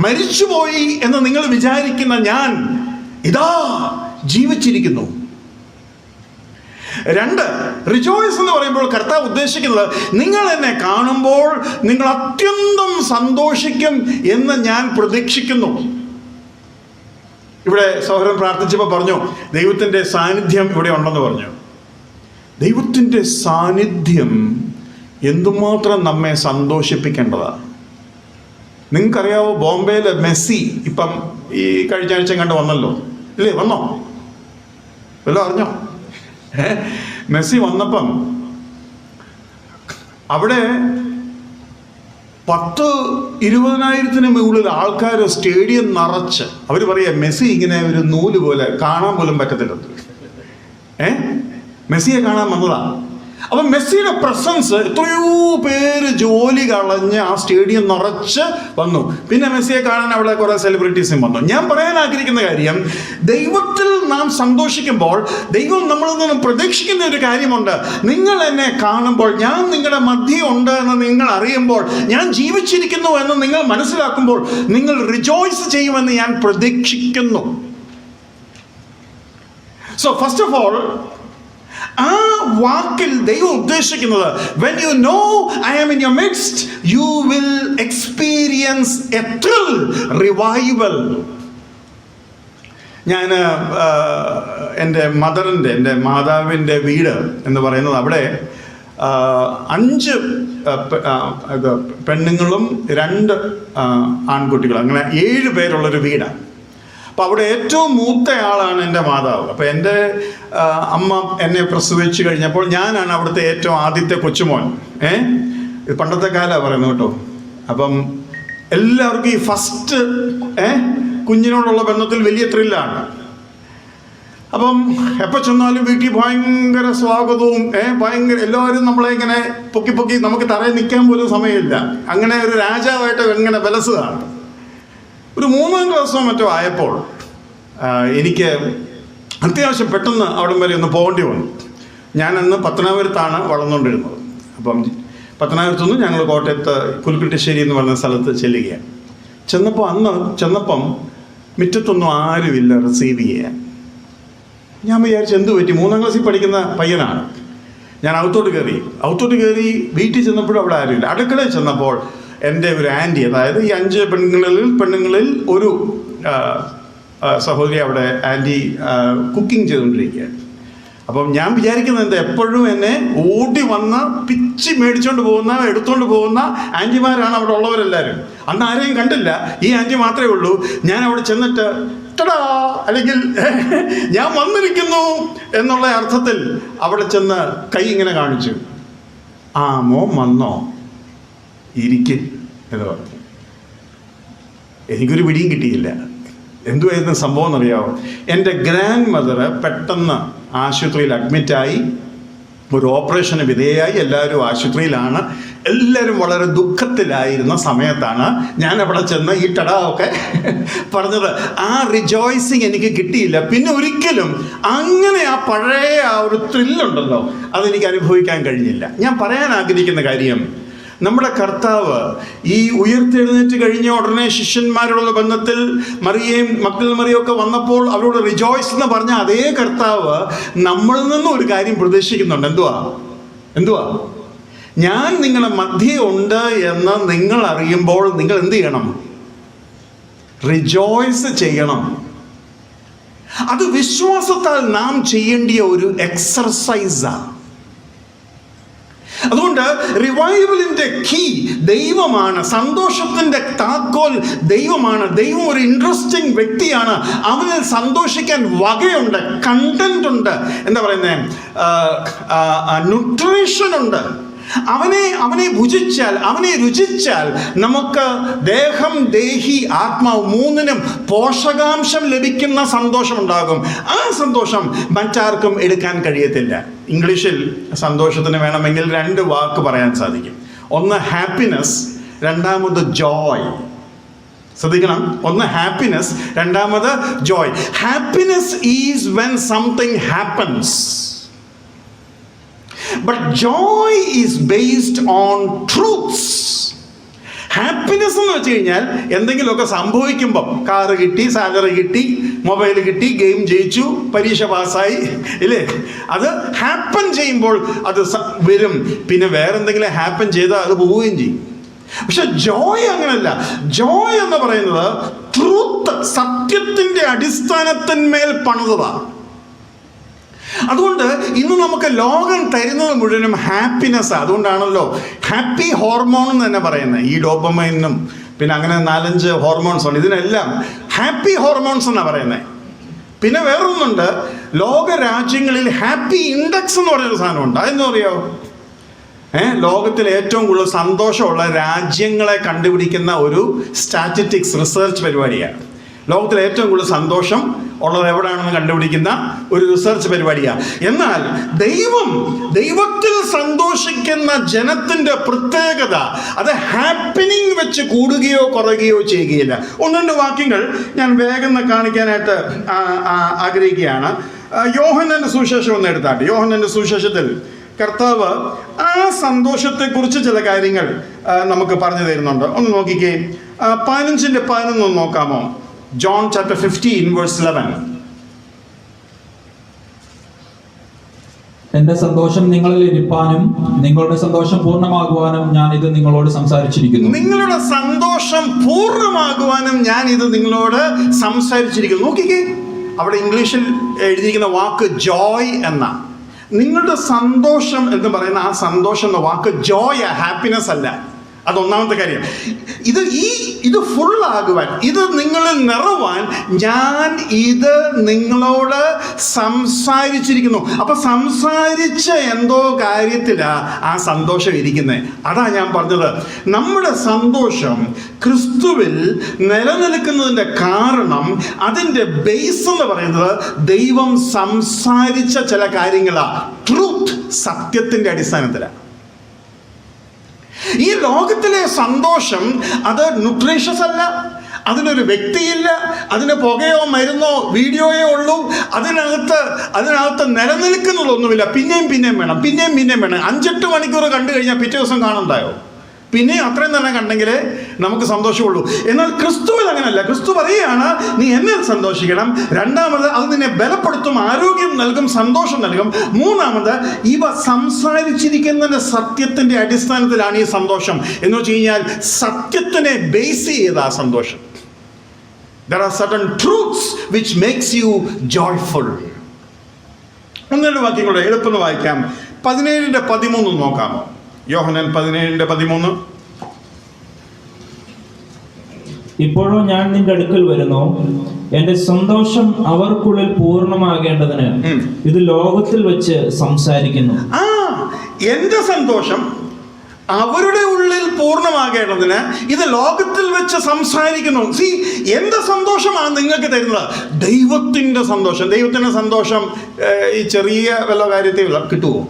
മരിച്ചുപോയി എന്ന് നിങ്ങൾ വിചാരിക്കുന്ന ഞാൻ ഇതാ ജീവിച്ചിരിക്കുന്നു. 2, റിജോയ്സ് എന്ന് പറയുമ്പോൾ കർത്താവ് ഉദ്ദേശിക്കുന്നത് നിങ്ങൾ എന്നെ കാണുമ്പോൾ നിങ്ങൾ അത്യന്തം സന്തോഷിക്കും എന്ന് ഞാൻ പ്രതീക്ഷിക്കുന്നു. ഇവിടെ സഹോദരൻ പ്രാർത്ഥിച്ചപ്പോൾ പറഞ്ഞു ദൈവത്തിൻ്റെ സാന്നിധ്യം ഇവിടെ ഉണ്ടെന്ന് പറഞ്ഞു. ദൈവത്തിൻ്റെ സാന്നിധ്യം എന്തുമാത്രം നമ്മെ സന്തോഷിപ്പിക്കേണ്ടതാണ്. നിങ്ങൾക്കറിയാവോ, ബോംബെയിലെ മെസ്സി ഇപ്പം ഈ കഴിഞ്ഞ ആഴ്ച കണ്ട് വന്നല്ലോ, ഇല്ലേ? വന്നോ? വല്ലോ അറിഞ്ഞോ? മെസ്സി വന്നപ്പം അവിടെ 10-20,000 മുകളിൽ ആൾക്കാർ സ്റ്റേഡിയം നിറച്ച്. അവർ പറയാ മെസ്സി ഇങ്ങനെ ഒരു നൂല് പോലെ കാണാൻ പോലും പറ്റത്തില്ല. മെസ്സിയെ കാണാൻ വന്നതാ. അപ്പം മെസ്സിയുടെ പ്രസൻസ് എത്രയോ പേര് ജോലി കളഞ്ഞ് ആ സ്റ്റേഡിയം നിറച്ച് വന്നു. പിന്നെ മെസ്സിയെ കാണാൻ അവിടെ കുറേ സെലിബ്രിറ്റീസും വന്നു. ഞാൻ പറയാൻ ആഗ്രഹിക്കുന്ന കാര്യം, ദൈവത്തിൽ നാം സന്തോഷിക്കുമ്പോൾ ദൈവം നമ്മളിൽ നിന്നും പ്രതീക്ഷിക്കുന്ന ഒരു കാര്യമുണ്ട്. നിങ്ങൾ എന്നെ കാണുമ്പോൾ, ഞാൻ നിങ്ങളുടെ മധ്യേ ഉണ്ട് എന്ന് നിങ്ങൾ അറിയുമ്പോൾ, ഞാൻ ജീവിച്ചിരിക്കുന്നു എന്ന് നിങ്ങൾ മനസ്സിലാക്കുമ്പോൾ നിങ്ങൾ റിജോയ്സ് ചെയ്യുമെന്ന് ഞാൻ പ്രതീക്ഷിക്കുന്നു. സോ ഫസ്റ്റ് ഓഫ് ഓൾ, ആ വാക്കിൽ ദൈവം ഉദ്ദേശിക്കുന്നത്, when you know I am in your midst, you will experience a thrill, revival. ഞാൻ എൻ്റെ മാതാവിൻ്റെ വീട് എന്ന് പറയുന്നത്, അവിടെ 5 പെണ്ണുങ്ങളും 2 ആൺകുട്ടികളും, അങ്ങനെ 7 പേരുള്ളൊരു വീടാണ്. അപ്പോൾ അവിടെ ഏറ്റവും മൂത്തയാളാണ് എൻ്റെ മാതാവ്. അപ്പോൾ എൻ്റെ അമ്മ എന്നെ പ്രസവിച്ച് കഴിഞ്ഞപ്പോൾ ഞാനാണ് അവിടുത്തെ ഏറ്റവും ആദ്യത്തെ കൊച്ചുമോൻ. ഇത് പണ്ടത്തെ കാലമാണ് പറയുന്നത് കേട്ടോ. അപ്പം എല്ലാവർക്കും ഈ ഫസ്റ്റ് കുഞ്ഞിനോടുള്ള ബന്ധത്തിൽ വലിയ ത്രില്ലാണ്. അപ്പം എപ്പോൾ ചെന്നാലും വീട്ടിൽ ഭയങ്കര സ്വാഗതവും ഭയങ്കര എല്ലാവരും നമ്മളെ ഇങ്ങനെ പൊക്കി നമുക്ക് തറയിൽ നിൽക്കാൻ പോലും സമയമില്ല. അങ്ങനെ ഒരു രാജാവായിട്ട് ഇങ്ങനെ ബലസുകയാണ്. ഒരു 3ാം ക്ലാസ്സോ മറ്റോ ആയപ്പോൾ എനിക്ക് അത്യാവശ്യം പെട്ടെന്ന് അവിടം വരെ ഒന്ന് പോകേണ്ടി വന്നു. ഞാനന്ന് പത്തനാപുരത്താണ് വളർന്നുകൊണ്ടിരുന്നത്. അപ്പം പത്തനാപുരത്തുനിന്ന് ഞങ്ങൾ കോട്ടയത്ത് പുൽക്കുട്ടിശ്ശേരി എന്ന് പറയുന്ന സ്ഥലത്ത് ചെല്ലുകയാണ്. ചെന്നപ്പം മുറ്റത്തൊന്നും ആരുമില്ല റിസീവ് ചെയ്യാൻ. ഞാൻ വിചാരിച്ചു എന്ത് പറ്റി, 3ാം ക്ലാസ്സിൽ പഠിക്കുന്ന പയ്യനാണ്. ഞാൻ അകത്തോട്ട് കയറി വീട്ടിൽ ചെന്നപ്പോഴും അവിടെ ആരുമില്ല. അടുക്കളയിൽ ചെന്നപ്പോൾ എൻ്റെ ഒരു ആൻറ്റി, അതായത് ഈ 5 പെണ്ണുങ്ങളിൽ ഒരു സഹോദരി അവിടെ ആൻറ്റി കുക്കിംഗ് ചെയ്തുകൊണ്ടിരിക്കുകയാണ്. അപ്പം ഞാൻ വിചാരിക്കുന്നത് എപ്പോഴും എന്നെ ഓടി വന്ന് പിച്ചി മേടിച്ചുകൊണ്ട് പോകുന്ന, എടുത്തുകൊണ്ട് പോകുന്ന ആൻറ്റിമാരാണ് അവിടെ ഉള്ളവരെല്ലാവരും. അന്ന് ആരെയും കണ്ടില്ല, ഈ ആൻറ്റി മാത്രമേ ഉള്ളൂ. ഞാൻ അവിടെ ചെന്നിട്ട് ടടാ, അല്ലെങ്കിൽ ഞാൻ വന്നിരിക്കുന്നു എന്നുള്ള അർത്ഥത്തിൽ അവിടെ ചെന്ന് കൈ ഇങ്ങനെ കാണിച്ചു. ആ മോൻ വന്നോ, ഇരിക്ക് എന്ന് പറഞ്ഞു. എനിക്കൊരു പിടിയും കിട്ടിയില്ല. എന്തുവായിരുന്നു സംഭവം എന്നറിയാമോ? എൻ്റെ ഗ്രാൻഡ് മദർ പെട്ടെന്ന് ആശുപത്രിയിൽ അഡ്മിറ്റായി, ഒരു ഓപ്പറേഷന് വിധേയമായി. എല്ലാവരും ആശുപത്രിയിലാണ്. എല്ലാവരും വളരെ ദുഃഖത്തിലായിരുന്ന സമയത്താണ് ഞാൻ അവിടെ ചെന്ന് ഈ ടടാ ഒക്കെ പറഞ്ഞത്. ആ റിജോയ്സിങ് എനിക്ക് കിട്ടിയില്ല. പിന്നെ ഒരിക്കലും അങ്ങനെ ആ പഴയ ആ ഒരു ത്രില്ലുണ്ടല്ലോ, അതെനിക്ക് അനുഭവിക്കാൻ കഴിഞ്ഞില്ല. ഞാൻ പറയാൻ ആഗ്രഹിക്കുന്ന കാര്യം, നമ്മുടെ കർത്താവ് ഈ ഉയർത്തെഴുന്നേറ്റ് കഴിഞ്ഞ ഉടനെ ശിഷ്യന്മാരോടുള്ള ബന്ധത്തിൽ മഗ്ദലമറിയും ഒക്കെ വന്നപ്പോൾ അവരോട് റിജോയ്സ് എന്ന് പറഞ്ഞ അതേ കർത്താവ് നമ്മളിൽ നിന്നും ഒരു കാര്യം പ്രതീക്ഷിക്കുന്നുണ്ട്. എന്തുവാ? ഞാൻ നിങ്ങളുടെ മധ്യേ ഉണ്ട് എന്ന് നിങ്ങൾ അറിയുമ്പോൾ നിങ്ങൾ എന്ത് ചെയ്യണം? റിജോയ്സ് ചെയ്യണം. അത് വിശ്വാസത്താൽ നാം ചെയ്യേണ്ടിയ ഒരു എക്സർസൈസാണ്. അതുകൊണ്ട് റിവൈവലിൻ്റെ കീ ദൈവമാണ്. സന്തോഷത്തിൻ്റെ താക്കോൽ ദൈവമാണ്. ദൈവം ഒരു ഇൻട്രസ്റ്റിംഗ് വ്യക്തിയാണ്. അവനിൽ സന്തോഷിക്കാൻ വകയുണ്ട്, കണ്ടന്റ് ഉണ്ട്, എന്താ പറയുന്നത്, ന്യൂട്രീഷൻ ഉണ്ട്. അവനെ ഭുജിച്ചാൽ, അവനെ രുചിച്ചാൽ നമുക്ക് ദേഹം, ദേഹി, ആത്മാവ് 3നും പോഷകാംശം ലഭിക്കുന്ന സന്തോഷം ഉണ്ടാകും. ആ സന്തോഷം മറ്റാർക്കും എടുക്കാൻ കഴിയത്തില്ല. ഇംഗ്ലീഷിൽ സന്തോഷത്തിന് വേണമെങ്കിൽ 2 വാക്ക് പറയാൻ സാധിക്കും. ഒന്ന് ഹാപ്പിനെസ്, രണ്ടാമത് ജോയ്. ശ്രദ്ധിക്കണം, ഒന്ന് ഹാപ്പിനെസ്, രണ്ടാമത് Joy. Happiness is when something happens. But joy is based on truths. Happiness എന്ന് വെച്ച് കഴിഞ്ഞാൽ എന്തെങ്കിലുമൊക്കെ സംഭവിക്കുമ്പം, കാറ് കിട്ടി, സാലറി കിട്ടി, മൊബൈൽ കിട്ടി, ഗെയിം ജയിച്ചു, പരീക്ഷ പാസ്സായി, ഇല്ലേ, അത് ഹാപ്പൻ ചെയ്യുമ്പോൾ അത് വരും. പിന്നെ വേറെ എന്തെങ്കിലും ഹാപ്പൻ ചെയ്താൽ അത് പോവുകയും ചെയ്യും. പക്ഷെ ജോയ് അങ്ങനല്ല. ജോയ് എന്ന് പറയുന്നത് ട്രൂത്ത്, സത്യത്തിൻ്റെ അടിസ്ഥാനത്തിന്മേൽ പണിതതാണ്. അതുകൊണ്ട് ഇന്ന് നമുക്ക് ലോകം തരുന്നത് മുഴുവനും ഹാപ്പിനെസ്. അതുകൊണ്ടാണല്ലോ ഹാപ്പി ഹോർമോൺ എന്ന് തന്നെ പറയുന്നത്. ഈ ഡോപ്പമൈനും പിന്നെ അങ്ങനെ 4-5 ഹോർമോൺസ് ഉണ്ട്. ഇതിനെല്ലാം ഹാപ്പി ഹോർമോൺസ് എന്നാണ് പറയുന്നത്. പിന്നെ വേറൊന്നുണ്ട്, ലോക രാജ്യങ്ങളിൽ ഹാപ്പി ഇൻഡെക്സ് എന്ന് പറയുന്ന സാധനമുണ്ട്. അതെന്ന് പറയാമോ? ലോകത്തിൽ ഏറ്റവും കൂടുതൽ സന്തോഷമുള്ള രാജ്യങ്ങളെ കണ്ടുപിടിക്കുന്ന ഒരു സ്റ്റാറ്റിസ്റ്റിക്സ് റിസർച്ച് പരിപാടിയാണ്. ലോകത്തിൽ ഏറ്റവും കൂടുതൽ സന്തോഷം ഉള്ളത് എവിടെയാണെന്ന് കണ്ടുപിടിക്കുന്ന ഒരു റിസർച്ച് പരിപാടിയാണ്. എന്നാൽ ദൈവത്തിൽ സന്തോഷിക്കുന്ന ജനത്തിൻ്റെ പ്രത്യേകത അത് ഹാപ്പനിങ് വെച്ച് കൂടുകയോ കുറയുകയോ ചെയ്യുകയില്ല. ഒന്ന് രണ്ട് വാക്യങ്ങൾ ഞാൻ വേഗം കാണിക്കാനായിട്ട് ആഗ്രഹിക്കുകയാണ്. യോഹന്നാന്റെ സുവിശേഷം ഒന്ന് എടുത്താട്ടെ. യോഹന്നാന്റെ സുവിശേഷത്തിൽ കർത്താവ് ആ സന്തോഷത്തെക്കുറിച്ച് ചില കാര്യങ്ങൾ നമുക്ക് പറഞ്ഞു തരുന്നുണ്ട്. ഒന്ന് നോക്കിക്കേ, 15:11 നോക്കാമോ? John chapter 15:11. എന്റെ സന്തോഷം നിങ്ങളിൽ ഇരിപ്പാനും നിങ്ങളുടെ സന്തോഷം പൂർണ്ണമാകുവാനും ഞാൻ ഇത് നിങ്ങളോട് സംസാരിച്ചിരിക്കുന്നു. നിങ്ങളുടെ സന്തോഷം പൂർണ്ണമാകുവാനും ഞാൻ ഇത് നിങ്ങളോട് സംസാരിച്ചിരിക്കുന്നു. നോക്കിക്കേ, അവിടെ ഇംഗ്ലീഷിൽ എഴുതിയിരിക്കുന്ന വാക്ക് ജോയ് എന്ന. നിങ്ങളുടെ സന്തോഷം എന്ന് പറയുന്ന ആ സന്തോഷം എന്ന വാക്ക് ജോയ്, ഹാപ്പിനെസ് അല്ല. അതൊന്നാമത്തെ കാര്യം. ഇത് ഫുള്ളാകുവാൻ, ഇത് നിങ്ങളിൽ നിറവാൻ ഞാൻ ഇത് നിങ്ങളോട് സംസാരിച്ചിരിക്കുന്നു. അപ്പൊ സംസാരിച്ച എന്തോ കാര്യത്തിലാ ആ സന്തോഷം ഇരിക്കുന്നത്. അതാ ഞാൻ പറഞ്ഞത്, നമ്മുടെ സന്തോഷം ക്രിസ്തുവിൽ നിലനിൽക്കുന്നതിൻ്റെ കാരണം, അതിൻ്റെ ബേസ് എന്ന് പറയുന്നത് ദൈവം സംസാരിച്ച ചില കാര്യങ്ങളാണ്. ട്രൂത്ത്, സത്യത്തിൻ്റെ അടിസ്ഥാനത്തിലാണ്. ഈ ലോകത്തിലെ സന്തോഷം അത് ന്യൂട്രീഷ്യസ് അല്ല, അതിനൊരു വ്യക്തിയില്ല, അതിന് പുകയോ മരുന്നോ വീഡിയോയോ ഉള്ളൂ. അതിനകത്ത് നിലനിൽക്കുന്നതൊന്നുമില്ല. പിന്നെയും വേണം, പിന്നെയും വേണം. 5-8 മണിക്കൂർ കണ്ടു കഴിഞ്ഞാൽ പിറ്റേ ദിവസം കാണുന്നുണ്ടായോ? പിന്നെ അത്രയും തന്നെ കണ്ടെങ്കിൽ നമുക്ക് സന്തോഷമുള്ളൂ. എന്നാൽ ക്രിസ്തുവിൽ അങ്ങനെയല്ല. ക്രിസ്തു പറയുകയാണ്, നീ എന്നിൽ സന്തോഷിക്കണം. രണ്ടാമത്, അത് നിന്നെ ബലപ്പെടുത്തും, ആരോഗ്യം നൽകും, സന്തോഷം നൽകും. മൂന്നാമത്, ഇവ സംസാരിച്ചിരിക്കുന്നതിന്റെ സത്യത്തിന്റെ അടിസ്ഥാനത്തിലാണ് ഈ സന്തോഷം. എന്ന് വെച്ച് കഴിഞ്ഞാൽ സത്യത്തിനെ ബേസ് ചെയ്ത ആ സന്തോഷം. There are certain truths which makes you joyful. ഒന്നര വാക്യങ്ങളുടെ എളുപ്പം വായിക്കാം. 17:13 നോക്കാമോ? യോഹന്നാൻ 17:13. ഇപ്പോഴോ ഞാൻ നിന്റെ അടുക്കൽ വരുന്നു, എന്റെ സന്തോഷം അവർക്കുള്ളിൽ പൂർണ്ണമാകേണ്ടതിന് ഇത് ലോകത്തിൽ വെച്ച് സംസാരിക്കുന്നു. എന്റെ സന്തോഷം അവരുടെ ഉള്ളിൽ പൂർണ്ണമാകേണ്ടതിന് ഇത് ലോകത്തിൽ വെച്ച് സംസാരിക്കുന്നു. എന്റെ സന്തോഷമാണ് നിങ്ങൾക്ക് തരുന്നത്. ദൈവത്തിന്റെ സന്തോഷം. ദൈവത്തിന്റെ സന്തോഷം ഈ ചെറിയ വല്ല കാര്യത്തിൽ കിട്ടുമോ?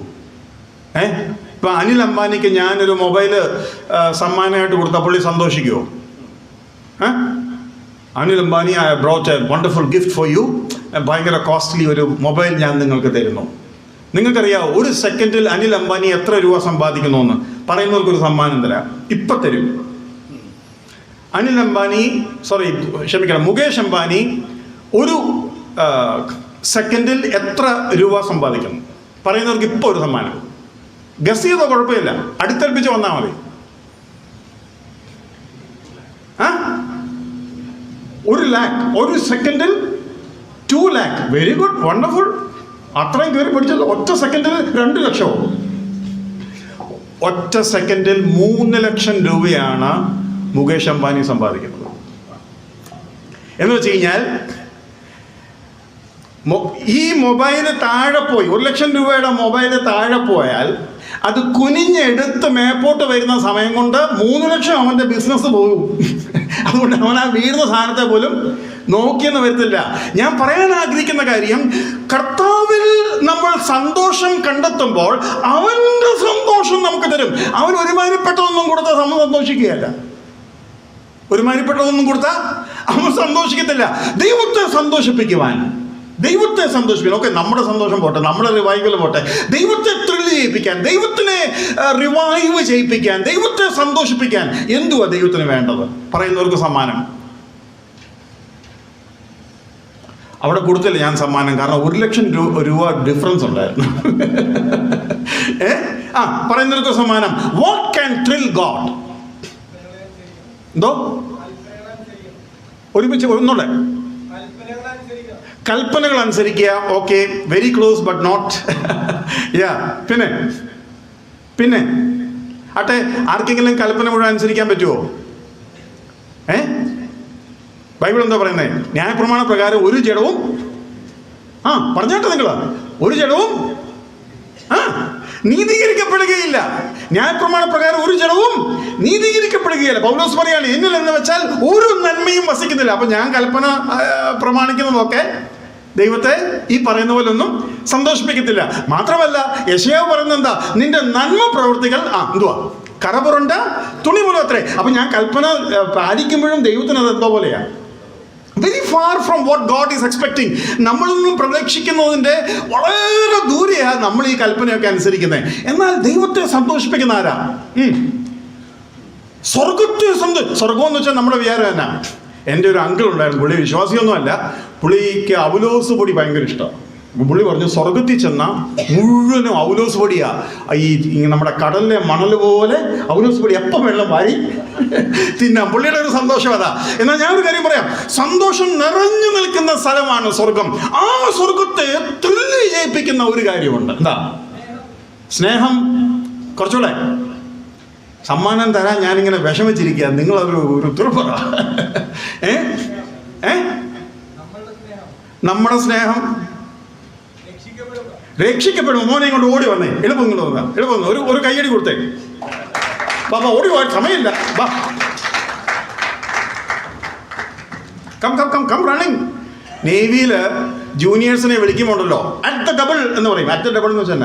ഇപ്പൊ അനിൽ അംബാനിക്ക് ഞാനൊരു മൊബൈല് സമ്മാനമായിട്ട് കൊടുത്ത പുള്ളി സന്തോഷിക്കുമോ? Anil Ambani, I brought a wonderful gift for you, ഭയങ്കര കോസ്റ്റ്ലി ഒരു മൊബൈൽ ഞാൻ നിങ്ങൾക്ക് തരുന്നു. നിങ്ങൾക്കറിയാമോ 1 സെക്കൻഡിൽ അനിൽ അംബാനി എത്ര രൂപ സമ്പാദിക്കുന്നു എന്ന്? പറയുന്നവർക്കൊരു സമ്മാനം തരാം, ഇപ്പം തരും. മുകേഷ് അംബാനി 1 സെക്കൻഡിൽ എത്ര രൂപ സമ്പാദിക്കുന്നു? പറയുന്നവർക്ക് ഇപ്പോൾ ഒരു സമ്മാനം. ഗസ് ചെയ്തോ, കുഴപ്പമില്ല, അടുത്തടുപ്പിച്ച് വന്നാൽ മതി. 1 lakh 1 സെക്കൻഡിൽ 2 lakh. Very good, wonderful. അത്രയും കയറി പഠിച്ചത്. ഒറ്റ സെക്കൻഡിൽ 2 ലക്ഷമോ? ഒറ്റ സെക്കൻഡിൽ 3 ലക്ഷം രൂപയാണ് മുകേഷ് അംബാനി സമ്പാദിക്കുന്നത്. എന്ന് വെച്ച് കഴിഞ്ഞാൽ ഈ മൊബൈല് താഴെ പോയി, 1 ലക്ഷം രൂപയുടെ മൊബൈല് താഴെ പോയാൽ അത് കുനിഞ്ഞെടുത്ത് മേപ്പോട്ട് വരുന്ന സമയം കൊണ്ട് 3 ലക്ഷം അവൻ്റെ ബിസിനസ് പോകും. അതുകൊണ്ട് അവൻ ആ വീഴുന്ന സാധനത്തെ പോലും നോക്കിയെന്ന് വരത്തില്ല. ഞാൻ പറയാൻ ആഗ്രഹിക്കുന്ന കാര്യം, കർത്താവിൽ നമ്മൾ സന്തോഷം കണ്ടെത്തുമ്പോൾ അവൻ്റെ സന്തോഷം നമുക്ക് തരും. അവൻ ഒരുമാതിരിപ്പെട്ടതൊന്നും കൊടുത്താൽ നമ്മൾ സന്തോഷിക്കുകയല്ല. ഒരുമാതിരിപ്പെട്ടതൊന്നും കൊടുത്താൽ അവൻ സന്തോഷിക്കത്തില്ല. ദൈവത്തെ സന്തോഷിപ്പിക്കുവാൻ, ഓക്കെ, നമ്മുടെ സന്തോഷം പോട്ടെ, നമ്മുടെ റിവൈവൽ പോട്ടെ, ദൈവത്തെ ത്രില്ല് ചെയ്യിപ്പിക്കാൻ, ദൈവത്തിനെ റിവൈവ് ചെയ്യിപ്പിക്കാൻ, ദൈവത്തെ സന്തോഷിപ്പിക്കാൻ എന്തുവാ ദൈവത്തിന് വേണ്ടത്? പറയുന്നവർക്ക് സമ്മാനം. അവിടെ കൊടുത്തില്ല ഞാൻ സമ്മാനം, കാരണം 1 ലക്ഷം രൂപ ഡിഫറൻസ് ഉണ്ടായിരുന്നു. പറയുന്നവർക്ക് സമ്മാനം. What can thrill God? എന്തോ ഒരുമിച്ച് ഒന്നുകൂടെ. കൽപ്പനകൾ അനുസരിക്കുക. Okay, very close but not. പിന്നെ ആട്ടെ, ആർക്കെങ്കിലും കൽപ്പന മുഴുവൻ അനുസരിക്കാൻ പറ്റുമോ? ബൈബിൾ എന്താ പറയുന്നത്? ന്യായപ്രമാണ പ്രകാരം ഒരു ജഡവും പറഞ്ഞോട്ടെ നിങ്ങൾ, ഒരു ജഡവും നീതീകരിക്കപ്പെടുകയില്ല. ന്യായപ്രമാണ പ്രകാരം ഒരു ജഡവും നീതീകരിക്കപ്പെടുകയില്ല. പൗലോസ് പറയാണ്, എന്നിൽ എന്ന് വെച്ചാൽ ഒരു നന്മയും വസിക്കുന്നില്ല. അപ്പൊ ഞാൻ കൽപ്പന പ്രമാണിക്കുന്നതൊക്കെ ദൈവത്തെ ഈ പറയുന്ന പോലെ ഒന്നും സന്തോഷിപ്പിക്കത്തില്ല. മാത്രമല്ല യെശയ്യാവ് പറയുന്നത് എന്താ? നിന്റെ നന്മ പ്രവൃത്തികൾ എന്തുവാ? കറപുരണ്ട തുണി പോലും അത്രേ. അപ്പൊ ഞാൻ കൽപ്പന പാലിക്കുമ്പോഴും ദൈവത്തിന് അത് എന്തോ പോലെയാ, very far from what God is expecting. നമ്മളിൽ നിന്നും പ്രതീക്ഷിക്കുന്നതിൻ്റെ വളരെ ദൂരെയാണ് നമ്മൾ ഈ കൽപ്പനയൊക്കെ അനുസരിക്കുന്നത്. എന്നാൽ ദൈവത്തെ സന്തോഷിപ്പിക്കുന്ന ആരാ? സ്വർഗത്തെ സ്വർഗം എന്ന് വെച്ചാൽ നമ്മുടെ വിചാരം എന്നാ? എൻ്റെ ഒരു അങ്കിൾ ഉണ്ടായിരുന്നു, പുള്ളി വിശ്വാസിയൊന്നുമല്ല, പുള്ളിക്ക് അവലോസ് പൊടി ഭയങ്കര ഇഷ്ടമാണ്. പുള്ളി പറഞ്ഞു സ്വർഗത്തിൽ ചെന്നാൽ മുഴുവനും ഔലോസ് പൊടിയാ, ഈ നമ്മുടെ കടലിലെ മണൽ പോലെ ഔലോസ് പൊടി എപ്പം വെള്ളം വാരി തിന്നാം. പുള്ളിയുടെ ഒരു സന്തോഷം അതാ. എന്നാൽ ഞാനൊരു കാര്യം പറയാം, സന്തോഷം നിറഞ്ഞു നിൽക്കുന്ന സ്ഥലമാണ് സ്വർഗം. ആ സ്വർഗത്തെ ത്രില്ല് ചെയ്യിപ്പിക്കുന്ന ഒരു കാര്യമുണ്ട്. എന്താ? സ്നേഹം. കുറച്ചുകൂടെ സമ്മാനം തരാൻ ഞാനിങ്ങനെ വിഷമിച്ചിരിക്കുക, നിങ്ങളൊരു ഉത്തരപ്പറ. നമ്മുടെ സ്നേഹം രക്ഷിക്കപ്പെടും. മോനെ ഇങ്ങോട്ട് ഓടി വന്നേ, എളുപ്പം ഒരു കയ്യടി കൊടുത്തേ. ബാബാ ഓടി പോയ സമയമില്ല. ബാ കം റണ്ണിങ്. നേവിയില് ജൂനിയേഴ്സിനെ വിളിക്കുമ്പോണ്ടല്ലോ അറ്റ് ദ ഡബിൾ എന്ന് പറയും. അറ്റ് ദ ഡബിൾ എന്ന് വെച്ചാൽ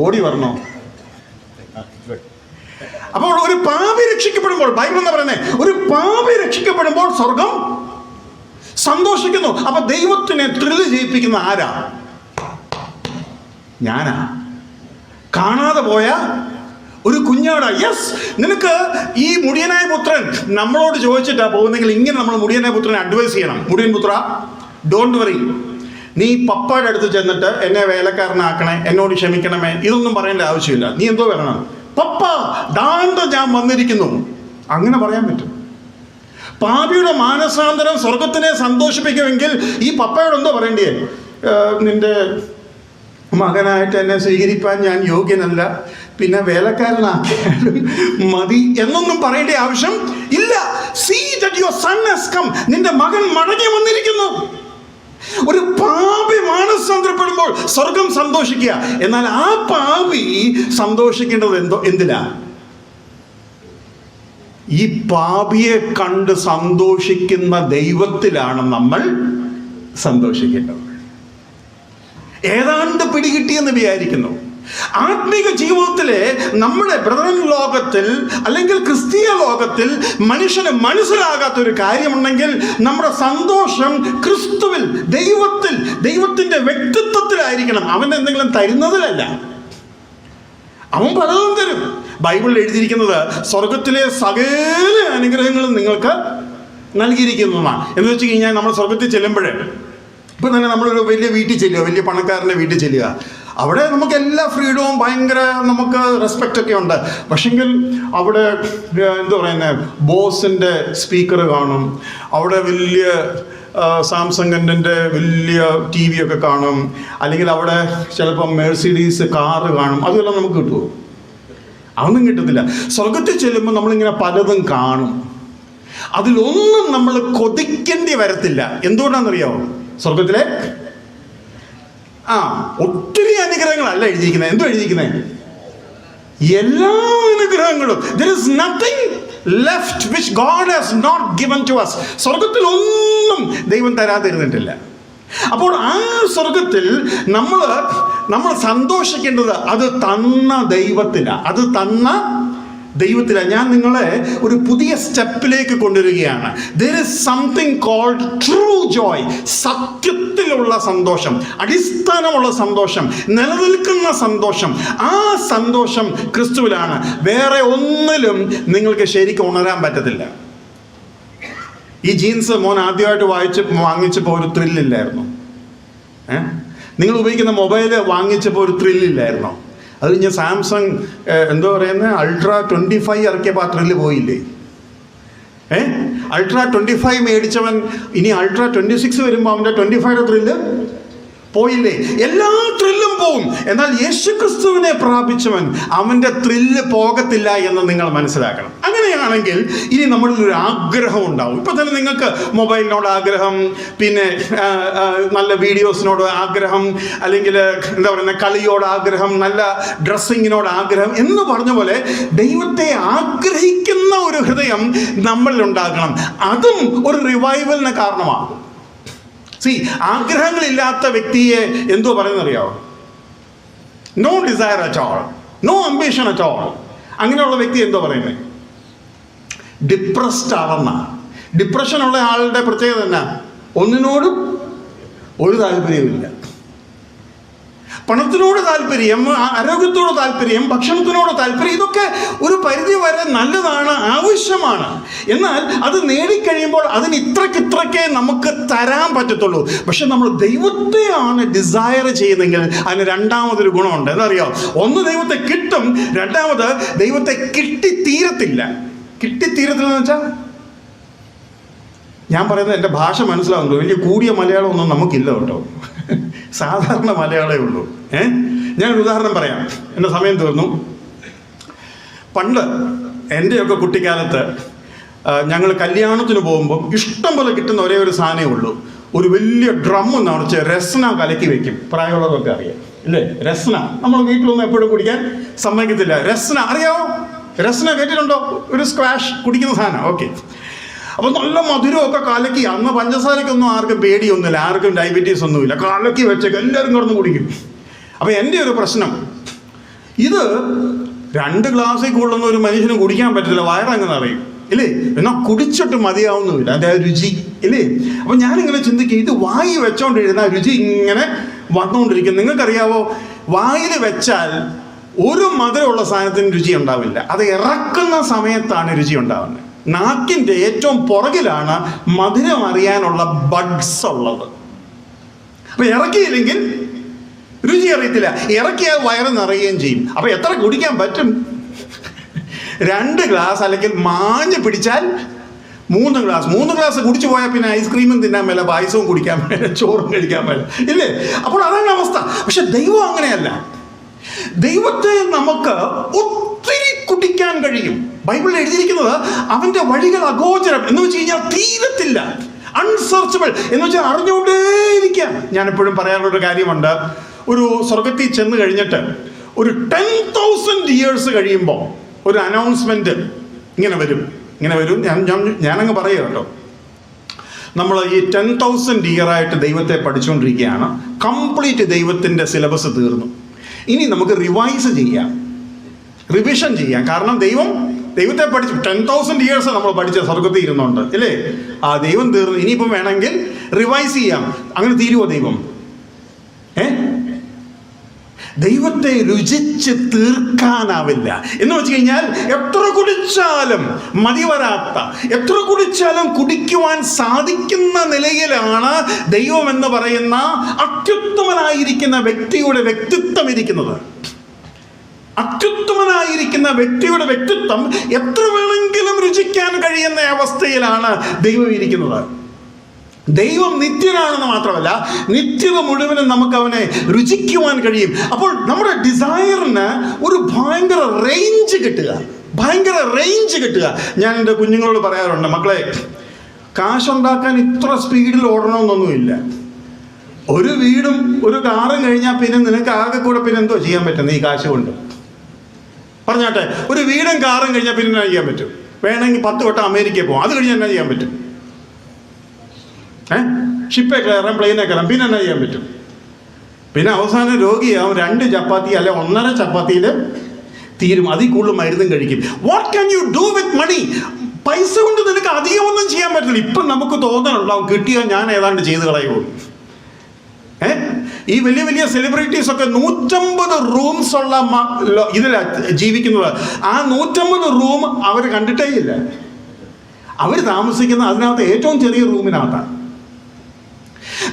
ഓടി വരണോ? അപ്പോൾ ഒരു പാപി രക്ഷിക്കപ്പെടുമ്പോൾ, ബൈബിൾ എന്താ പറയുന്നത്? ഒരു പാപി രക്ഷിക്കപ്പെടുമ്പോൾ സ്വർഗം സന്തോഷിക്കുന്നു. അപ്പൊ ദൈവത്തിനെ ത്രില്ല് ചെയ്യിപ്പിക്കുന്ന ആരാ? ഞാനാ. കാണാതെ പോയ ഒരു കുഞ്ഞാടാ. യെസ്, നിനക്ക് ഈ മുടിയനായ പുത്രൻ നമ്മളോട് ചോദിച്ചിട്ടാ പോകുന്നെങ്കിൽ ഇങ്ങനെ നമ്മൾ മുടിയനായ പുത്രനെ അഡ്വൈസ് ചെയ്യണം. മുടിയൻ പുത്ര, ഡോണ്ട് വറി, നീ പപ്പയുടെ അടുത്ത് ചെന്നിട്ട് എന്നെ വേലക്കാരനാക്കണേ, എന്നോട് ക്ഷമിക്കണമേ, ഇതൊന്നും പറയേണ്ട ആവശ്യമില്ല. നീ എന്തോ പറയണം? പപ്പ ദാണ്ട ഞാൻ വന്നിരിക്കുന്നു. അങ്ങനെ പറയാൻ പറ്റും. പാപിയുടെ മാനസാന്തരം സ്വർഗത്തിനെ സന്തോഷിപ്പിക്കുമെങ്കിൽ ഈ പപ്പയോട് എന്തോ പറയേണ്ടിയേ? നിന്റെ മകനായിട്ട് എന്നെ സ്വീകരിപ്പാൻ ഞാൻ യോഗ്യനല്ല, പിന്നെ വേലക്കാരനാക്കിയാലും മതി എന്നൊന്നും പറയേണ്ട ആവശ്യം ഇല്ല. See that your son has come. നിന്റെ മകൻ മടങ്ങി വന്നിരിക്കുന്നു. ഒരു പാപി മാനസാന്തരപ്പെടുമ്പോൾ സ്വർഗം സന്തോഷിക്കുക. എന്നാൽ ആ പാപി സന്തോഷിക്കേണ്ടത് എന്തിനാ? ഈ പാപിയെ കണ്ട് സന്തോഷിക്കുന്ന ദൈവത്തിലാണ് നമ്മൾ സന്തോഷിക്കേണ്ടത്. ഏതാണ്ട് പിടികിട്ടിയെന്ന് വിചാരിക്കുന്നു. ആത്മീക ജീവിതത്തിലെ നമ്മുടെ ബ്രദറൻ ലോകത്തിൽ അല്ലെങ്കിൽ ക്രിസ്തീയ ലോകത്തിൽ മനുഷ്യന് മനസ്സിലാകാത്തൊരു കാര്യമുണ്ടെങ്കിൽ നമ്മുടെ സന്തോഷം ക്രിസ്തുവിൽ, ദൈവത്തിൽ, ദൈവത്തിൻ്റെ വ്യക്തിത്വത്തിലായിരിക്കണം. അവൻ എന്തെങ്കിലും തരുന്നതിലല്ല. അവൻ പലതും തരും. ബൈബിളിൽ എഴുതിയിരിക്കുന്നത് സ്വർഗത്തിലെ സകല അനുഗ്രഹങ്ങളും നിങ്ങൾക്ക് നൽകിയിരിക്കുന്നതാണ്. എന്ന് വെച്ച് കഴിഞ്ഞാൽ നമ്മൾ സ്വർഗത്തിൽ ചെല്ലുമ്പോഴേ, ഇപ്പം തന്നെ നമ്മളൊരു വലിയ വീട്ടിൽ ചെല്ലുക, വലിയ പണക്കാരൻ്റെ വീട്ടിൽ ചെല്ലുക, അവിടെ നമുക്ക് എല്ലാ ഫ്രീഡവും ഭയങ്കര നമുക്ക് റെസ്പെക്റ്റ് ഒക്കെ ഉണ്ട്. പക്ഷെങ്കിൽ അവിടെ എന്താ പറയുന്നത്, ബോസിൻ്റെ സ്പീക്കർ കാണും, അവിടെ വലിയ സാംസങ്ങിൻ്റെ വലിയ TV ഒക്കെ കാണും, അല്ലെങ്കിൽ അവിടെ ചിലപ്പം മെഴ്സിഡീസ് കാറ് കാണും. അതെല്ലാം നമുക്ക് കിട്ടുമോ? അതൊന്നും കിട്ടത്തില്ല. സ്വർഗത്തിൽ ചെല്ലുമ്പോൾ നമ്മളിങ്ങനെ പലതും കാണും. അതിലൊന്നും നമ്മൾ കൊതിക്കേണ്ടി വരത്തില്ല. എന്തുകൊണ്ടാണെന്നറിയാമോ? സ്വർഗത്തിലെ ഒത്തിരി അനുഗ്രഹങ്ങളല്ല എഴുതിയിരിക്കുന്നത്. എന്തോ എഴുതിയിരിക്കുന്നത്? എല്ലാ അനുഗ്രഹങ്ങളും. There is nothing left which God has not given to us. സ്വർഗത്തിൽ ഒന്നും ദൈവം തരാതിരുന്നിട്ടില്ല. അപ്പോൾ ആ സ്വർഗത്തിൽ നമ്മൾ സന്തോഷിക്കേണ്ടത് അത് തന്ന ദൈവത്തിലാണ്. അത് തന്ന ദൈവത്തിലാണ്. ഞാൻ നിങ്ങളെ ഒരു പുതിയ സ്റ്റെപ്പിലേക്ക് കൊണ്ടുവരികയാണ്. There is something called true joy. സത്യത്തിലുള്ള സന്തോഷം, അടിസ്ഥാനമുള്ള സന്തോഷം, നിലനിൽക്കുന്ന സന്തോഷം. ആ സന്തോഷം ക്രിസ്തുവിലാണ്. വേറെ ഒന്നിലും നിങ്ങൾക്ക് ശരിക്കും ഉണരാൻ പറ്റത്തില്ല. ഈ ജീൻസ് മോൻ ആദ്യമായിട്ട് വാങ്ങിച്ചപ്പോൾ ഒരു ത്രില്ലില്ലായിരുന്നു. നിങ്ങൾ ഉപയോഗിക്കുന്ന മൊബൈൽ വാങ്ങിച്ചപ്പോൾ ഒരു ത്രില്ലില്ലായിരുന്നോ? അത് കഴിഞ്ഞ് സാംസങ് എന്തോ പറയുന്നത് അൾട്രാ 25 ഇറക്കിയപ്പോൾ ആ ത്രില്ല് പോയില്ലേ? അൾട്രാ 25 മേടിച്ചവൻ ഇനി അൾട്രാ 26 വരുമ്പോൾ അവൻ്റെ 25യുടെ ത്രില്ല് പോയില്ലേ? എല്ലാ ത്രില്ലും പോവും. എന്നാൽ യേശുക്രിസ്തുവിനെ പ്രാപിച്ചവൻ അവൻ്റെ ത്രില്ല് പോകത്തില്ല എന്ന് നിങ്ങൾ മനസ്സിലാക്കണം. അങ്ങനെയാണെങ്കിൽ ഇനി നമ്മളിൽ ഒരു ആഗ്രഹം ഉണ്ടാവും. ഇപ്പം തന്നെ നിങ്ങൾക്ക് മൊബൈലിനോട് ആഗ്രഹം, പിന്നെ നല്ല വീഡിയോസിനോട് ആഗ്രഹം, അല്ലെങ്കിൽ എന്താ പറയുന്നത് കളിയോട് ആഗ്രഹം, നല്ല ഡ്രസ്സിങ്ങിനോട് ആഗ്രഹം എന്ന് പറഞ്ഞ പോലെ ദൈവത്തെ ആഗ്രഹിക്കുന്ന ഒരു ഹൃദയം നമ്മളിൽ ഉണ്ടാകണം. അതും ഒരു റിവൈവലിന് കാരണമാണ്. ആഗ്രഹങ്ങളില്ലാത്ത വ്യക്തിയെ എന്തോ പറയുന്നറിയാവോ? No desire at all, no ambition at all. അങ്ങനെയുള്ള വ്യക്തി എന്തോ പറയുന്നത്? ഡിപ്രസ്ഡ് ആവുന്ന. ഡിപ്രഷനുള്ള ആളുടെ പ്രത്യേകത എന്നാ? ഒന്നിനോടും ഒരു താല്പര്യമില്ല. പണത്തിനോട് താല്പര്യം, ആരോഗ്യത്തോട് താല്പര്യം, ഭക്ഷണത്തിനോട് താല്പര്യം, ഇതൊക്കെ ഒരു പരിധി വരെ നല്ലതാണ്, ആവശ്യമാണ്. എന്നാൽ അത് നേടിക്കഴിയുമ്പോൾ അതിന് ഇത്രയ്ക്കേ നമുക്ക് തരാൻ പറ്റത്തുള്ളൂ. പക്ഷെ നമ്മൾ ദൈവത്തെയാണ് ഡിസയർ ചെയ്യുന്നതെങ്കിൽ അതിന് രണ്ടാമതൊരു ഗുണമുണ്ട്. എന്നറിയോ? ഒന്ന്, ദൈവത്തെ കിട്ടും. രണ്ടാമത്, ദൈവത്തെ കിട്ടിത്തീരത്തില്ല. കിട്ടിത്തീരത്തില്ലെന്ന് വെച്ചാൽ, ഞാൻ പറയുന്നത് എൻ്റെ ഭാഷ മനസ്സിലാവുന്നുണ്ടോ? വലിയ കൂടിയ മലയാളമൊന്നും നമുക്കില്ല കേട്ടോ, സാധാരണ മലയാളമേ ഉള്ളൂ. ഞാനൊരു ഉദാഹരണം പറയാം, എൻ്റെ സമയം തീർന്നു. പണ്ട് എൻ്റെയൊക്കെ കുട്ടിക്കാലത്ത് ഞങ്ങൾ കല്യാണത്തിന് പോകുമ്പം ഇഷ്ടം പോലെ കിട്ടുന്ന ഒരേ ഒരു സാധനമേ ഉള്ളൂ. ഒരു വലിയ ഡ്രം നിറച്ച് രസ്ന കലക്കി വെക്കും. പ്രായമുള്ളതൊക്കെ അറിയാം ഇല്ലേ? രസ്ന നമ്മൾ വീട്ടിലൊന്നും എപ്പോഴും കുടിക്കാൻ സമ്മതിക്കത്തില്ല. രസ്ന അറിയാമോ? രസ്ന കേട്ടിട്ടുണ്ടോ? ഒരു സ്ക്വാഷ് കുടിക്കുന്ന സാധനം. ഓക്കെ. അപ്പോൾ നല്ല മധുരമൊക്കെ കലക്കി, അന്ന് പഞ്ചസാരക്കൊന്നും ആർക്കും പേടിയൊന്നുമില്ല, ആർക്കും ഡയബറ്റീസ് ഒന്നുമില്ല, കലക്കി വെച്ചൊക്കെ എല്ലാവരും കിടന്ന് കുടിക്കും. അപ്പോൾ എൻ്റെ ഒരു പ്രശ്നം, ഇത് 2 ഗ്ലാസ്സിൽ കൂടുതലൊന്നും ഒരു മനുഷ്യന് കുടിക്കാൻ പറ്റത്തില്ല, വയറങ്ങ് നിറയും ഇല്ലേ? എന്നാൽ കുടിച്ചിട്ട് മതിയാവുന്നുമില്ല അതിൻ്റെ ആ രുചി ഇല്ലേ? അപ്പോൾ ഞാനിങ്ങനെ ചിന്തിക്കുക, ഇത് വായി വെച്ചോണ്ടിരുന്ന രുചി ഇങ്ങനെ വന്നുകൊണ്ടിരിക്കും. നിങ്ങൾക്കറിയാവോ, വായിൽ വെച്ചാൽ ഒരു മധുരമുള്ള സാധനത്തിന് രുചി ഉണ്ടാവില്ല, അത് ഇറക്കുന്ന സമയത്താണ് രുചി ഉണ്ടാവുന്നത്. നാക്കിൻ്റെ ഏറ്റവും പുറകിലാണ് മധുരം അറിയാനുള്ള ബഡ്സ് ഉള്ളത്. അപ്പൊ ഇറക്കിയില്ലെങ്കിൽ രുചി അറിയത്തില്ല, ഇറക്കിയാൽ വയറ് നിറയുകയും ചെയ്യും. അപ്പൊ എത്ര കുടിക്കാൻ പറ്റും? 2 ഗ്ലാസ്, അല്ലെങ്കിൽ മാഞ്ഞ് പിടിച്ചാൽ 3 ഗ്ലാസ്. 3 ഗ്ലാസ് കുടിച്ചു പോയാൽ പിന്നെ ഐസ്ക്രീമും തിന്നാൻ മേല, പായസവും കുടിക്കാൻ മേല, ചോറും കഴിക്കാൻ മേല ഇല്ലേ? അപ്പോൾ അതാണ് അവസ്ഥ. പക്ഷെ ദൈവം അങ്ങനെയല്ല. ദൈവത്തെ നമുക്ക് ഒത്തിരി കുടിക്കാൻ കഴിയും. ബൈബിളിൽ എഴുതിയിരിക്കുന്നത് അവന്റെ വഴികൾ അഗോചരം എന്ന് വെച്ച് കഴിഞ്ഞാൽ തീരത്തില്ല, അൺസർച്ചബിൾ എന്ന് വെച്ചാൽ അറിഞ്ഞുകൊണ്ടേയിരിക്കാം. ഞാൻ എപ്പോഴും പറയാനുള്ളൊരു കാര്യമുണ്ട്, ഒരു സ്വർഗത്തിൽ ചെന്ന് കഴിഞ്ഞിട്ട് ഒരു 10,000 years കഴിയുമ്പോൾ ഒരു അനൗൺസ്മെന്റ് ഇങ്ങനെ വരും. ഞാനങ്ങ് പറയുക കേട്ടോ. നമ്മൾ ഈ 10,000 year ആയിട്ട് ദൈവത്തെ പഠിച്ചുകൊണ്ടിരിക്കുകയാണ്. കംപ്ലീറ്റ് ദൈവത്തിൻ്റെ സിലബസ് തീർന്നു. ഇനി നമുക്ക് റിവൈസ് ചെയ്യാം, റിവിഷൻ ചെയ്യാം. കാരണം ദൈവത്തെ പഠിച്ചു 10,000 years നമ്മൾ പഠിച്ച സ്വർഗത്തിൽ ഇരുന്നുണ്ട് അല്ലേ? ആ ദൈവം തീർന്നു, ഇനിയിപ്പം വേണമെങ്കിൽ റിവൈസ് ചെയ്യാം. അങ്ങനെ തീരുവോ ദൈവം? ദൈവത്തെ രുചിച്ച് തീർക്കാനാവില്ല. എന്ന് വെച്ച് കഴിഞ്ഞാൽ എത്ര കുടിച്ചാലും മതി വരാത്ത, എത്ര കുടിച്ചാലും കുടിക്കുവാൻ സാധിക്കുന്ന നിലയിലാണ് ദൈവം എന്ന് പറയുന്ന അത്യുത്തമനായിരിക്കുന്ന വ്യക്തിയുടെ വ്യക്തിത്വം ഇരിക്കുന്നത്. അത്യുത്തമനായിരിക്കുന്ന വ്യക്തിയുടെ വ്യക്തിത്വം എത്ര വേണമെങ്കിലും രുചിക്കാൻ കഴിയുന്ന അവസ്ഥയിലാണ് ദൈവം ഇരിക്കുന്നത്. ദൈവം നിത്യനാണെന്ന് മാത്രമല്ല, നിത്യത മുഴുവനും നമുക്ക് അവനെ രുചിക്കുവാൻ കഴിയും. അപ്പോൾ നമ്മുടെ ഡിസയറിന് ഒരു ഭയങ്കര റേഞ്ച് കിട്ടുക. ഞാൻ എൻ്റെ കുഞ്ഞുങ്ങളോട് പറയാറുണ്ട്, മക്കളെ, കാശുണ്ടാക്കാൻ ഇത്ര സ്പീഡിൽ ഓടണമെന്നൊന്നുമില്ല. ഒരു വീടും ഒരു കാറും കഴിഞ്ഞാൽ പിന്നെ നിനക്ക് ആകെ കൂടെ പിന്നെ എന്തോ ചെയ്യാൻ പറ്റും ഈ കാശ് കൊണ്ട്? പറഞ്ഞാട്ടെ, ഒരു വീടും കാറും കഴിഞ്ഞാൽ പിന്നെ എന്നാ ചെയ്യാൻ പറ്റും? വേണമെങ്കിൽ 10 വട്ടം അമേരിക്കയിൽ പോകും, അത് കഴിഞ്ഞാൽ എന്നാ ചെയ്യാൻ പറ്റും? ഷിപ്പേ കയറാം, പ്ലെയിനെ കയറാം, പിന്നെ എന്നാ ചെയ്യാൻ പറ്റും? പിന്നെ അവസാനം രോഗിയാവും, 2 ചപ്പാത്തി അല്ലെ 1.5 ചപ്പാത്തിയിൽ തീരും. അതിൽ കൂടുതൽ മരുന്നും കഴിക്കും. What can you do with money? പൈസ കൊണ്ട് നിനക്ക് അധികമൊന്നും ചെയ്യാൻ പറ്റില്ല. ഇപ്പം നമുക്ക് തോന്നലുണ്ടാവും, കിട്ടിയാൽ ഞാൻ ഏതാണ്ട് ചെയ്ത് കളയുമോ. ഈ വലിയ വലിയ സെലിബ്രിറ്റീസ് ഒക്കെ 150 റൂംസ് ഉള്ള ഇതിലാണ് ജീവിക്കുന്നത്. ആ 150 റൂം അവർ കണ്ടിട്ടേ ഇല്ല. അവർ താമസിക്കുന്ന അതിനകത്ത് ഏറ്റവും ചെറിയ റൂമിനകത്താണ്.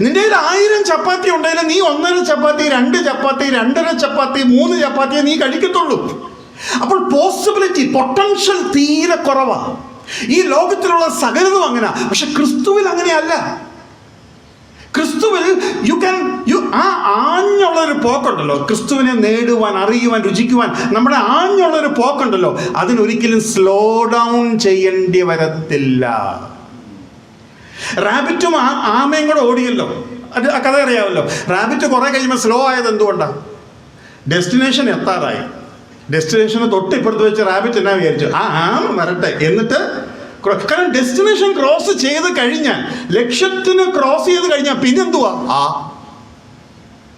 നിന്റെ 1000 ചപ്പാത്തി ഉണ്ടെങ്കിലും നീ 1.5 ചപ്പാത്തി, 2 ചപ്പാത്തി, 2.5 ചപ്പാത്തി, 3 ചപ്പാത്തിയെ നീ കഴിക്കത്തുള്ളൂ. അപ്പോൾ പൊട്ടൻഷ്യൽ തീരെ കുറവാണ്. ഈ ലോകത്തിലുള്ള സകലതും അങ്ങനെ. പക്ഷെ ക്രിസ്തുവിൽ അങ്ങനെയല്ല. ക്രിസ്തുവിൽ ആ ആഞ്ഞുള്ളൊരു പോക്കുണ്ടല്ലോ, ക്രിസ്തുവിനെ നേടുവാൻ, അറിയുവാൻ, രുചിക്കുവാൻ നമ്മുടെ ആഞ്ഞുള്ളൊരു പോക്കുണ്ടല്ലോ, അതിനൊരിക്കലും സ്ലോ ഡൗൺ ചെയ്യേണ്ടി വരത്തില്ല. റാബിറ്റും ആമയും കൂടെ ഓടിയല്ലോ, അത് ആ കഥ അറിയാമല്ലോ. റാബിറ്റ് കുറെ കഴിയുമ്പോൾ സ്ലോ ആയത് എന്തുകൊണ്ടാണ്? ഡെസ്റ്റിനേഷൻ എത്താറായി. ഡെസ്റ്റിനേഷന് തൊട്ടിപ്പുറത്ത് വെച്ച് റാബിറ്റ് എന്നാ വിചാരിച്ചു, ആ ആമ വരട്ടെ, എന്നിട്ട് കാരണം ഡെസ്റ്റിനേഷൻ ക്രോസ് ചെയ്ത് കഴിഞ്ഞാൽ, ലക്ഷ്യത്തിന് ക്രോസ് ചെയ്ത് കഴിഞ്ഞാൽ പിന്നെന്തുവാ?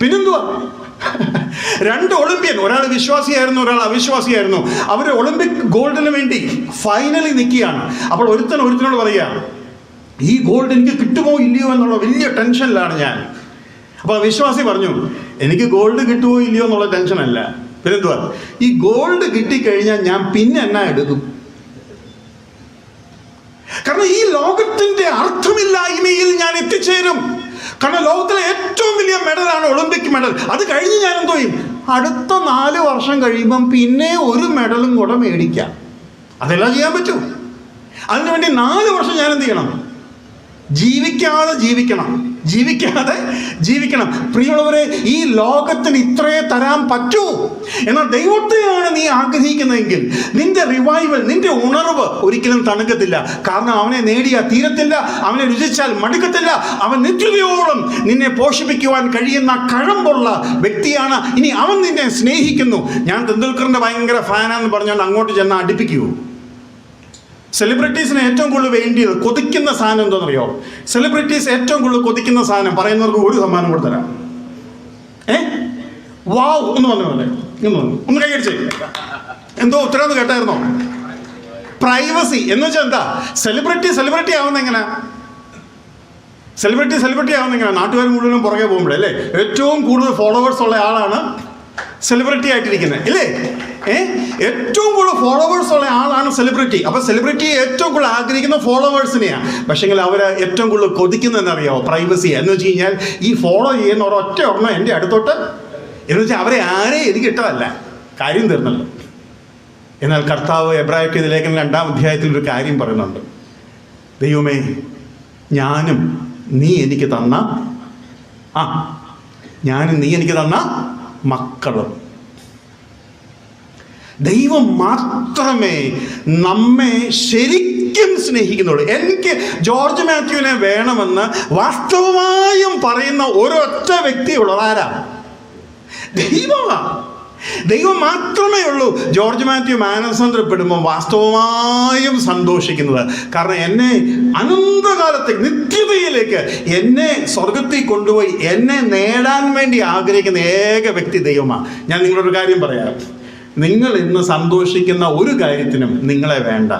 പിന്നെന്തുവാ? 2 ഒളിമ്പ്യൻ, ഒരാൾ വിശ്വാസിയായിരുന്നു, ഒരാൾ അവിശ്വാസിയായിരുന്നു. അവർ ഒളിമ്പിക് ഗോൾഡിന് വേണ്ടി ഫൈനലി നിൽക്കുകയാണ്. അപ്പോൾ ഒരുത്തനോട് പറയുക, ഈ ഗോൾഡ് എനിക്ക് കിട്ടുമോ ഇല്ലയോ എന്നുള്ള വലിയ ടെൻഷനിലാണ് ഞാൻ. അപ്പോൾ വിശ്വാസി പറഞ്ഞു, എനിക്ക് ഗോൾഡ് കിട്ടുമോ ഇല്ലയോ എന്നുള്ള ടെൻഷനല്ല, പിന്നെന്തുവാ, ഈ ഗോൾഡ് കിട്ടിക്കഴിഞ്ഞാൽ ഞാൻ പിന്നെ എന്നാ എടുക്കും? കാരണം ഈ ലോകത്തിന്റെ അർത്ഥമില്ലായ്മയിൽ ഞാൻ എത്തിച്ചേരും. കാരണം ലോകത്തിലെ ഏറ്റവും വലിയ മെഡലാണ് ഒളിമ്പിക് മെഡൽ. അത് കഴിഞ്ഞ് ഞാൻ എന്തോ ചെയ്യും? അടുത്ത 4 വർഷം കഴിയുമ്പം പിന്നെ ഒരു മെഡലും കൂടെ മേടിക്കാം. അതെല്ലാം ചെയ്യാൻ പറ്റും. അതിനുവേണ്ടി 4 വർഷം ഞാൻ എന്ത് ചെയ്യണം? ജീവിക്കാതെ ജീവിക്കണം. പ്രിയമുള്ളവരെ, ഈ ലോകത്തിന് ഇത്രേ തരാൻ പറ്റൂ. എന്നാൽ ദൈവത്തെയാണ് നീ ആഗ്രഹിക്കുന്നതെങ്കിൽ നിന്റെ റിവൈവൽ, നിന്റെ ഉണർവ് ഒരിക്കലും തണുക്കത്തില്ല. കാരണം അവനെ നേടിയാൽ തീരത്തില്ല, അവനെ രുചിച്ചാൽ മടുക്കത്തില്ല. അവൻ നിത്യതയോളം നിന്നെ പോഷിപ്പിക്കുവാൻ കഴിയുന്ന കഴമ്പുള്ള വ്യക്തിയാണ്. ഇനി അവൻ നിന്നെ സ്നേഹിക്കുന്നു. ഞാൻ തെണ്ടുൽക്കറിന്റെ ഭയങ്കര ഫാനാന്ന് പറഞ്ഞാൽ അങ്ങോട്ട് ചെന്ന് അടുപ്പിക്കൂ. സെലിബ്രിറ്റീസിന് ഏറ്റവും കൂടുതൽ വേണ്ടിയത് കൊതിക്കുന്ന സാധനം എന്താണെന്നറിയോ? സെലിബ്രിറ്റീസ് ഏറ്റവും കൂടുതൽ കൊതിക്കുന്ന സാധനം പറയുന്നവർക്ക് ഒരു സമ്മാനം കൂടെ തരാം. വാവ് ഒന്ന് വന്നു പോലെ ഒന്ന് കൈയടിച്ചേ. എന്തോ ഉത്തരവ് കേട്ടായിരുന്നോ? പ്രൈവസി എന്ന് വെച്ചാൽ എന്താ? സെലിബ്രിറ്റി ആവുന്ന എങ്ങനെ? നാട്ടുകാർ മുഴുവനും പുറകെ പോകുമ്പോഴല്ലേ ഏറ്റവും കൂടുതൽ ഫോളോവേഴ്സ് ഉള്ള ആളാണ് സെലിബ്രിറ്റി ആയിട്ടിരിക്കുന്നത്, ഇല്ലേ? ഏറ്റവും കൂടുതൽ ഫോളോവേഴ്സ് ഉള്ള ആളാണ് സെലിബ്രിറ്റി. അപ്പോൾ സെലിബ്രിറ്റി ഏറ്റവും കൂടുതൽ ആഗ്രഹിക്കുന്ന ഫോളോവേഴ്സിനെയാണ്. പക്ഷേങ്കിൽ അവർ ഏറ്റവും കൂടുതൽ കൊതിക്കുന്നതെന്നറിയാമോ? പ്രൈവസി. എന്ന് വെച്ച് കഴിഞ്ഞാൽ ഈ ഫോളോ ചെയ്യുന്ന ഒരൊറ്റ ഒരെണ്ണം എൻ്റെ അടുത്തോട്ട് എന്ന് വെച്ചാൽ അവരെ ആരെയും എനിക്ക് ഇട്ടതല്ല, കാര്യം തീർന്നല്ലോ. എന്നാൽ കർത്താവ് എബ്രായർക്ക് ലേഖനം 2-ാം അധ്യായത്തിൽ ഒരു കാര്യം പറയുന്നുണ്ട്. ദൈവമേ, ഞാനും നീ എനിക്ക് തന്ന മക്കളും. ദൈവം മാത്രമേ നമ്മെ ശരിക്കും സ്നേഹിക്കുന്നുള്ളൂ. എനിക്ക് ജോർജ് മാത്യുവിനെ വേണമെന്ന് വാസ്തവമായും പറയുന്ന ഒരൊറ്റ വ്യക്തിയുള്ളത് ആരാ? ദൈവം മാത്രമേ ഉള്ളൂ ജോർജ് മാത്യു മാനസാന്തരപ്പെടുമ്പോൾ വാസ്തവമായും സന്തോഷിക്കുന്നത്. കാരണം എന്നെ അനന്തകാലത്തേക്ക്, നിത്യതയിലേക്ക്, എന്നെ സ്വർഗത്തിൽ കൊണ്ടുപോയി എന്നെ നേടാൻ വേണ്ടി ആഗ്രഹിക്കുന്ന ഏക വ്യക്തി ദൈവമാണ്. ഞാൻ നിങ്ങളൊരു കാര്യം പറയാം. നിങ്ങൾ ഇന്ന് സന്തോഷിക്കുന്ന ഒരു കാര്യത്തിനും നിങ്ങളെ വേണ്ട.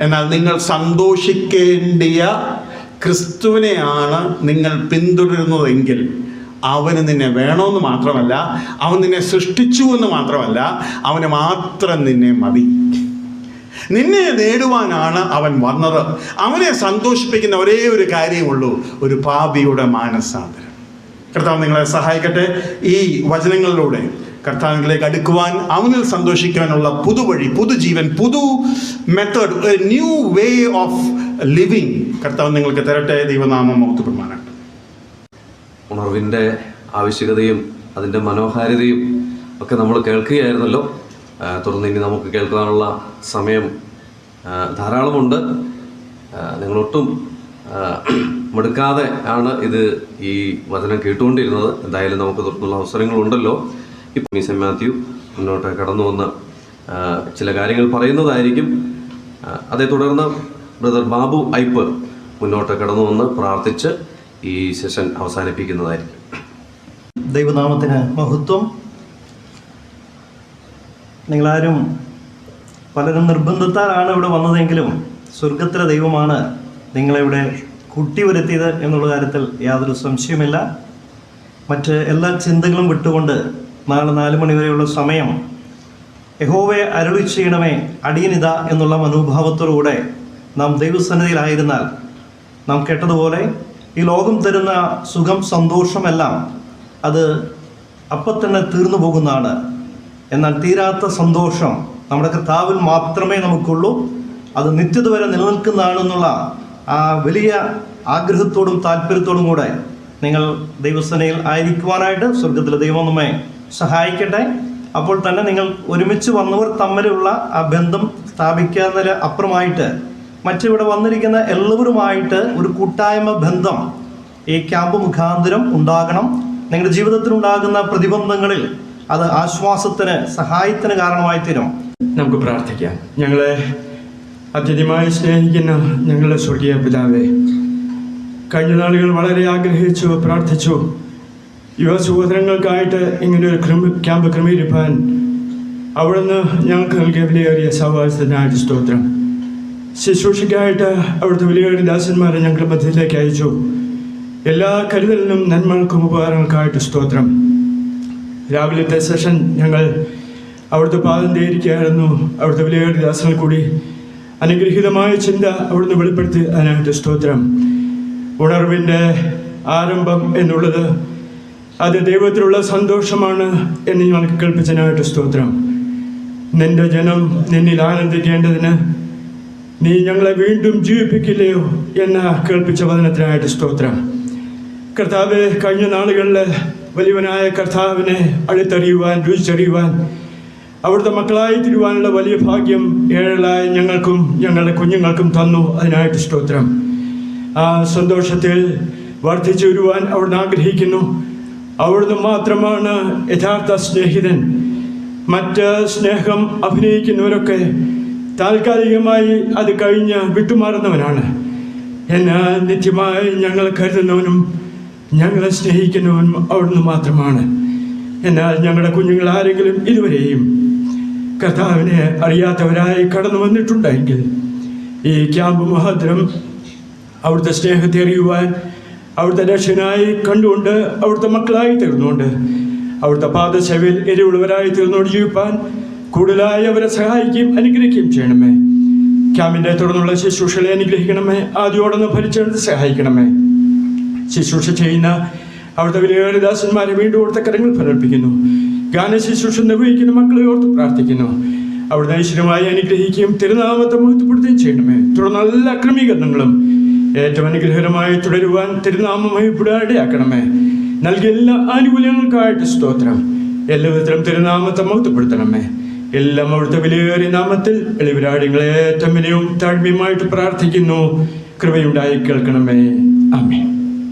എന്നാൽ നിങ്ങൾ സന്തോഷിക്കേണ്ടിയ ക്രിസ്തുവിനെയാണ് നിങ്ങൾ പിന്തുടരുന്നതെങ്കിൽ അവന് നിന്നെ വേണമെന്ന് മാത്രമല്ല, അവൻ നിന്നെ സൃഷ്ടിച്ചു എന്ന് മാത്രമല്ല, അവന് മാത്രം നിന്നെ മതി. നിന്നെ നേടുവാനാണ് അവൻ വന്നത്. അവനെ സന്തോഷിപ്പിക്കുന്ന ഒരേ ഒരു കാര്യമുള്ളൂ, ഒരു പാപിയുടെ മാനസാന്തരം. കർത്താവ് നിങ്ങളെ സഹായിക്കട്ടെ. ഈ വചനങ്ങളിലൂടെ കർത്താവിലേക്ക് അടുക്കുവാൻ, അവനിൽ സന്തോഷിക്കാനുള്ള പുതുവഴി, പുതുജീവൻ, പുതു method, A new way of living കർത്താവ് നിങ്ങൾക്ക് തരട്ടെ. ദൈവനാമം മഹത്വപ്പെടുമാറാകട്ടെ. ഉണർവിൻ്റെ ആവശ്യകതയും അതിൻ്റെ മനോഹാരിതയും ഒക്കെ നമ്മൾ കേൾക്കുകയായിരുന്നല്ലോ. തുടർന്ന് ഇനി നമുക്ക് കേൾക്കാനുള്ള സമയം ധാരാളമുണ്ട്. നിങ്ങളൊട്ടും മടുക്കാതെ ആണ് ഈ വചനം കേട്ടുകൊണ്ടിരുന്നത്. എന്തായാലും നമുക്ക് തുടർന്നുള്ള അവസരങ്ങളുണ്ടല്ലോ. ഇപ്പം മിസ് മാത്യു മുന്നോട്ട് കടന്നു വന്ന് ചില കാര്യങ്ങൾ പറയുന്നതായിരിക്കും. അതേ തുടർന്ന് ബ്രദർ ബാബു ഐപ്പ് മുന്നോട്ട് കടന്നു വന്ന് പ്രാർത്ഥിച്ച് ഈ സെഷൻ അവസാനിപ്പിക്കുന്നതായിരിക്കും. ദൈവനാമത്തിന് മഹത്വം. നിങ്ങളാരും പലരും നിർബന്ധത്താലാണ് ഇവിടെ വന്നതെങ്കിലും സ്വർഗത്തിലെ ദൈവമാണ് നിങ്ങളിവിടെ കൂട്ടിവരുത്തിയത് എന്നുള്ള കാര്യത്തിൽ യാതൊരു സംശയമില്ല. മറ്റ് എല്ലാ ചിന്തകളും വിട്ടുകൊണ്ട് നാളെ 4 മണി വരെയുള്ള സമയം യഹോവയെ അരുളി ചെയ്യണമേ അടിയനിത എന്നുള്ള മനോഭാവത്തോടുകൂടെ നാം ദൈവസന്നിധിയിലായിരുന്നാൽ നാം കേട്ടതുപോലെ ഈ ലോകം തരുന്ന സുഖം, സന്തോഷമെല്ലാം അത് അപ്പം തന്നെ തീർന്നു പോകുന്നതാണ്. എന്നാൽ തീരാത്ത സന്തോഷം നമ്മുടെ കർത്താവിൽ മാത്രമേ നമുക്കുള്ളൂ. അത് നിത്യത വരെ നിലനിൽക്കുന്നതാണെന്നുള്ള ആ വലിയ ആഗ്രഹത്തോടും താല്പര്യത്തോടും കൂടെ നിങ്ങൾ ദൈവസേനയിൽ ആയിരിക്കുവാനായിട്ട് സ്വർഗത്തിലെ ദൈവം നമ്മെ സഹായിക്കട്ടെ. അപ്പോൾ തന്നെ നിങ്ങൾ ഒരുമിച്ച് വന്നവർ തമ്മിലുള്ള ആ ബന്ധം സ്ഥാപിക്കുന്നതിന് അപ്പുറമായിട്ട് മറ്റിവിടെ വന്നിരിക്കുന്ന എല്ലാവരുമായിട്ട് ഒരു കൂട്ടായ്മ ബന്ധം ഈ ക്യാമ്പ് മുഖാന്തരം ഉണ്ടാകണം. നിങ്ങളുടെ ജീവിതത്തിൽ ഉണ്ടാകുന്ന പ്രതിബന്ധങ്ങളിൽ അത് ആശ്വാസത്തിന്, സഹായത്തിന് കാരണമായി തീരും. നമുക്ക് പ്രാർത്ഥിക്കാം. ഞങ്ങളെ അത്യധികമായി സ്നേഹിക്കുന്ന ഞങ്ങളുടെ സ്വർഗീയ പിതാവേ, കഴിഞ്ഞ നാളുകൾ വളരെ ആഗ്രഹിച്ചു പ്രാർത്ഥിച്ചു യുവ സഹോദരങ്ങൾക്കായിട്ട് ഇങ്ങനെ ഒരു ക്യാമ്പ് ക്രമീകരിപ്പാൻ അവിടുന്ന് ഞങ്ങൾക്ക് നൽകിയ വിലയേറിയ സഹവാസത്തിനായിട്ട് സ്തോത്രം. ശുശ്രൂഷയ്ക്കായിട്ട് അവിടുത്തെ വിലയേറിയ ദാസന്മാരെ ഞങ്ങളുടെ മധ്യത്തിലേക്ക് അയച്ചു. എല്ലാ കരുതലിനും നന്മകൾക്കും ഉപകാരങ്ങൾക്കായിട്ട് സ്തോത്രം. രാവിലത്തെ സെഷൻ ഞങ്ങൾ അവിടുത്തെ പാദം തേരിക്കുകയായിരുന്നു. അവിടുത്തെ വിലയേറിയ ദാസങ്ങൾ കൂടി അനുഗ്രഹീതമായ ചിന്ത അവിടുന്ന് വെളിപ്പെടുത്തി അതിനായിട്ട് സ്തോത്രം. ഉണർവിൻ്റെ ആരംഭം എന്നുള്ളത് അത് ദൈവത്തിലുള്ള സന്തോഷമാണ് എന്ന് ഞങ്ങൾക്ക് കേൾപ്പിച്ചതിനായിട്ട് സ്തോത്രം. നിന്റെ ജനം നിന്നിൽ ആനന്ദിക്കേണ്ടതിന് നീ ഞങ്ങളെ വീണ്ടും ജീവിപ്പിക്കില്ലയോ എന്ന് കേൾപ്പിച്ച വചനത്തിനായിട്ട് സ്തോത്രം. കർത്താവെ, കഴിഞ്ഞ നാളുകളിൽ വലിയവനായ കർത്താവിനെ അടുത്തറിയുവാൻ, രുചിച്ചറിയുവാൻ, അവിടുത്തെ മക്കളായി തീരുവാനുള്ള വലിയ ഭാഗ്യം ഏഴായ ഞങ്ങൾക്കും ഞങ്ങളുടെ കുഞ്ഞുങ്ങൾക്കും തന്നു. അതിനായിട്ട് സ്തോത്രം. ആ സന്തോഷത്തിൽ വർദ്ധിച്ചു വരുവാൻ അവിടുന്ന് ആഗ്രഹിക്കുന്നു. അവിടുന്ന് മാത്രമാണ് യഥാർത്ഥ സ്നേഹിതൻ. മറ്റ് സ്നേഹം അഭിനയിക്കുന്നവരൊക്കെ താൽക്കാലികമായി അത് കഴിഞ്ഞ് വിട്ടുമാറുന്നവനാണ്. എന്നാൽ നിത്യമായി ഞങ്ങളെ കരുതുന്നവനും ഞങ്ങളെ സ്നേഹിക്കുന്നവനും അവിടുന്ന് മാത്രമാണ്. എന്നാൽ ഞങ്ങളുടെ കുഞ്ഞുങ്ങൾ ആരെങ്കിലും ഇതുവരെയും കർത്താവിനെ അറിയാത്തവരായി കടന്നു വന്നിട്ടുണ്ടെങ്കിൽ ഈ ക്യാമ്പ് മഹോദരം അവിടുത്തെ സ്നേഹത്തെ അറിയുവാൻ, അവിടുത്തെ രക്ഷനായി കണ്ടുകൊണ്ട് അവിടുത്തെ മക്കളായി തീർന്നുകൊണ്ട് അവിടുത്തെ പാദസേവയിൽ എരിവുള്ളവരായി തീർന്നുകൊണ്ട് ജീവിപ്പാൻ കൂടുതലായി അവരെ സഹായിക്കുകയും അനുഗ്രഹിക്കുകയും ചെയ്യണമേ. ക്യാമ്പിൻ്റെ തുടർന്നുള്ള ശുശ്രൂഷകളെ അനുഗ്രഹിക്കണമേ. ആദ്യോടൊന്ന് ഭരിച്ചെടുത്ത് സഹായിക്കണമേ. ശുശ്രൂഷ ചെയ്യുന്ന അവിടുത്തെ വിലയേറിയ ദാസന്മാരെ വീണ്ടും അവിടുത്തെ കരങ്ങൾ ഫലിപ്പിക്കുന്നു. ഗാന ശുശ്രൂഷ നിർവഹിക്കുന്ന മക്കളെ ഓർത്ത് പ്രാർത്ഥിക്കുന്നു. അവിടുന്ന് ഐശ്വര്യമായി അനുഗ്രഹിക്കുകയും തിരുനാമത്തെ മഹത്വപ്പെടുത്തുകയും ചെയ്യണമേ. തുടർന്ന് എല്ലാ ക്രമീകരണങ്ങളും ഏറ്റവും അനുഗ്രഹകരമായി തുടരുവാൻ തിരുനാമമായി ഇടയാക്കണമേ. നൽകിയ എല്ലാ ആനുകൂല്യങ്ങൾക്കായിട്ട് സ്തോത്രം. എല്ലാവിധത്തിലും തിരുനാമത്തെ മഹത്വപ്പെടുത്തണമേ. എല്ലാം അവിടുത്തെ വിലയേറിയ നാമത്തിൽ എളിവരാടികളെ ഏറ്റവും വിനയവും താഴ്മയുമായിട്ട് പ്രാർത്ഥിക്കുന്നു. കൃപയുണ്ടായി കേൾക്കണമേ. ആമേൻ.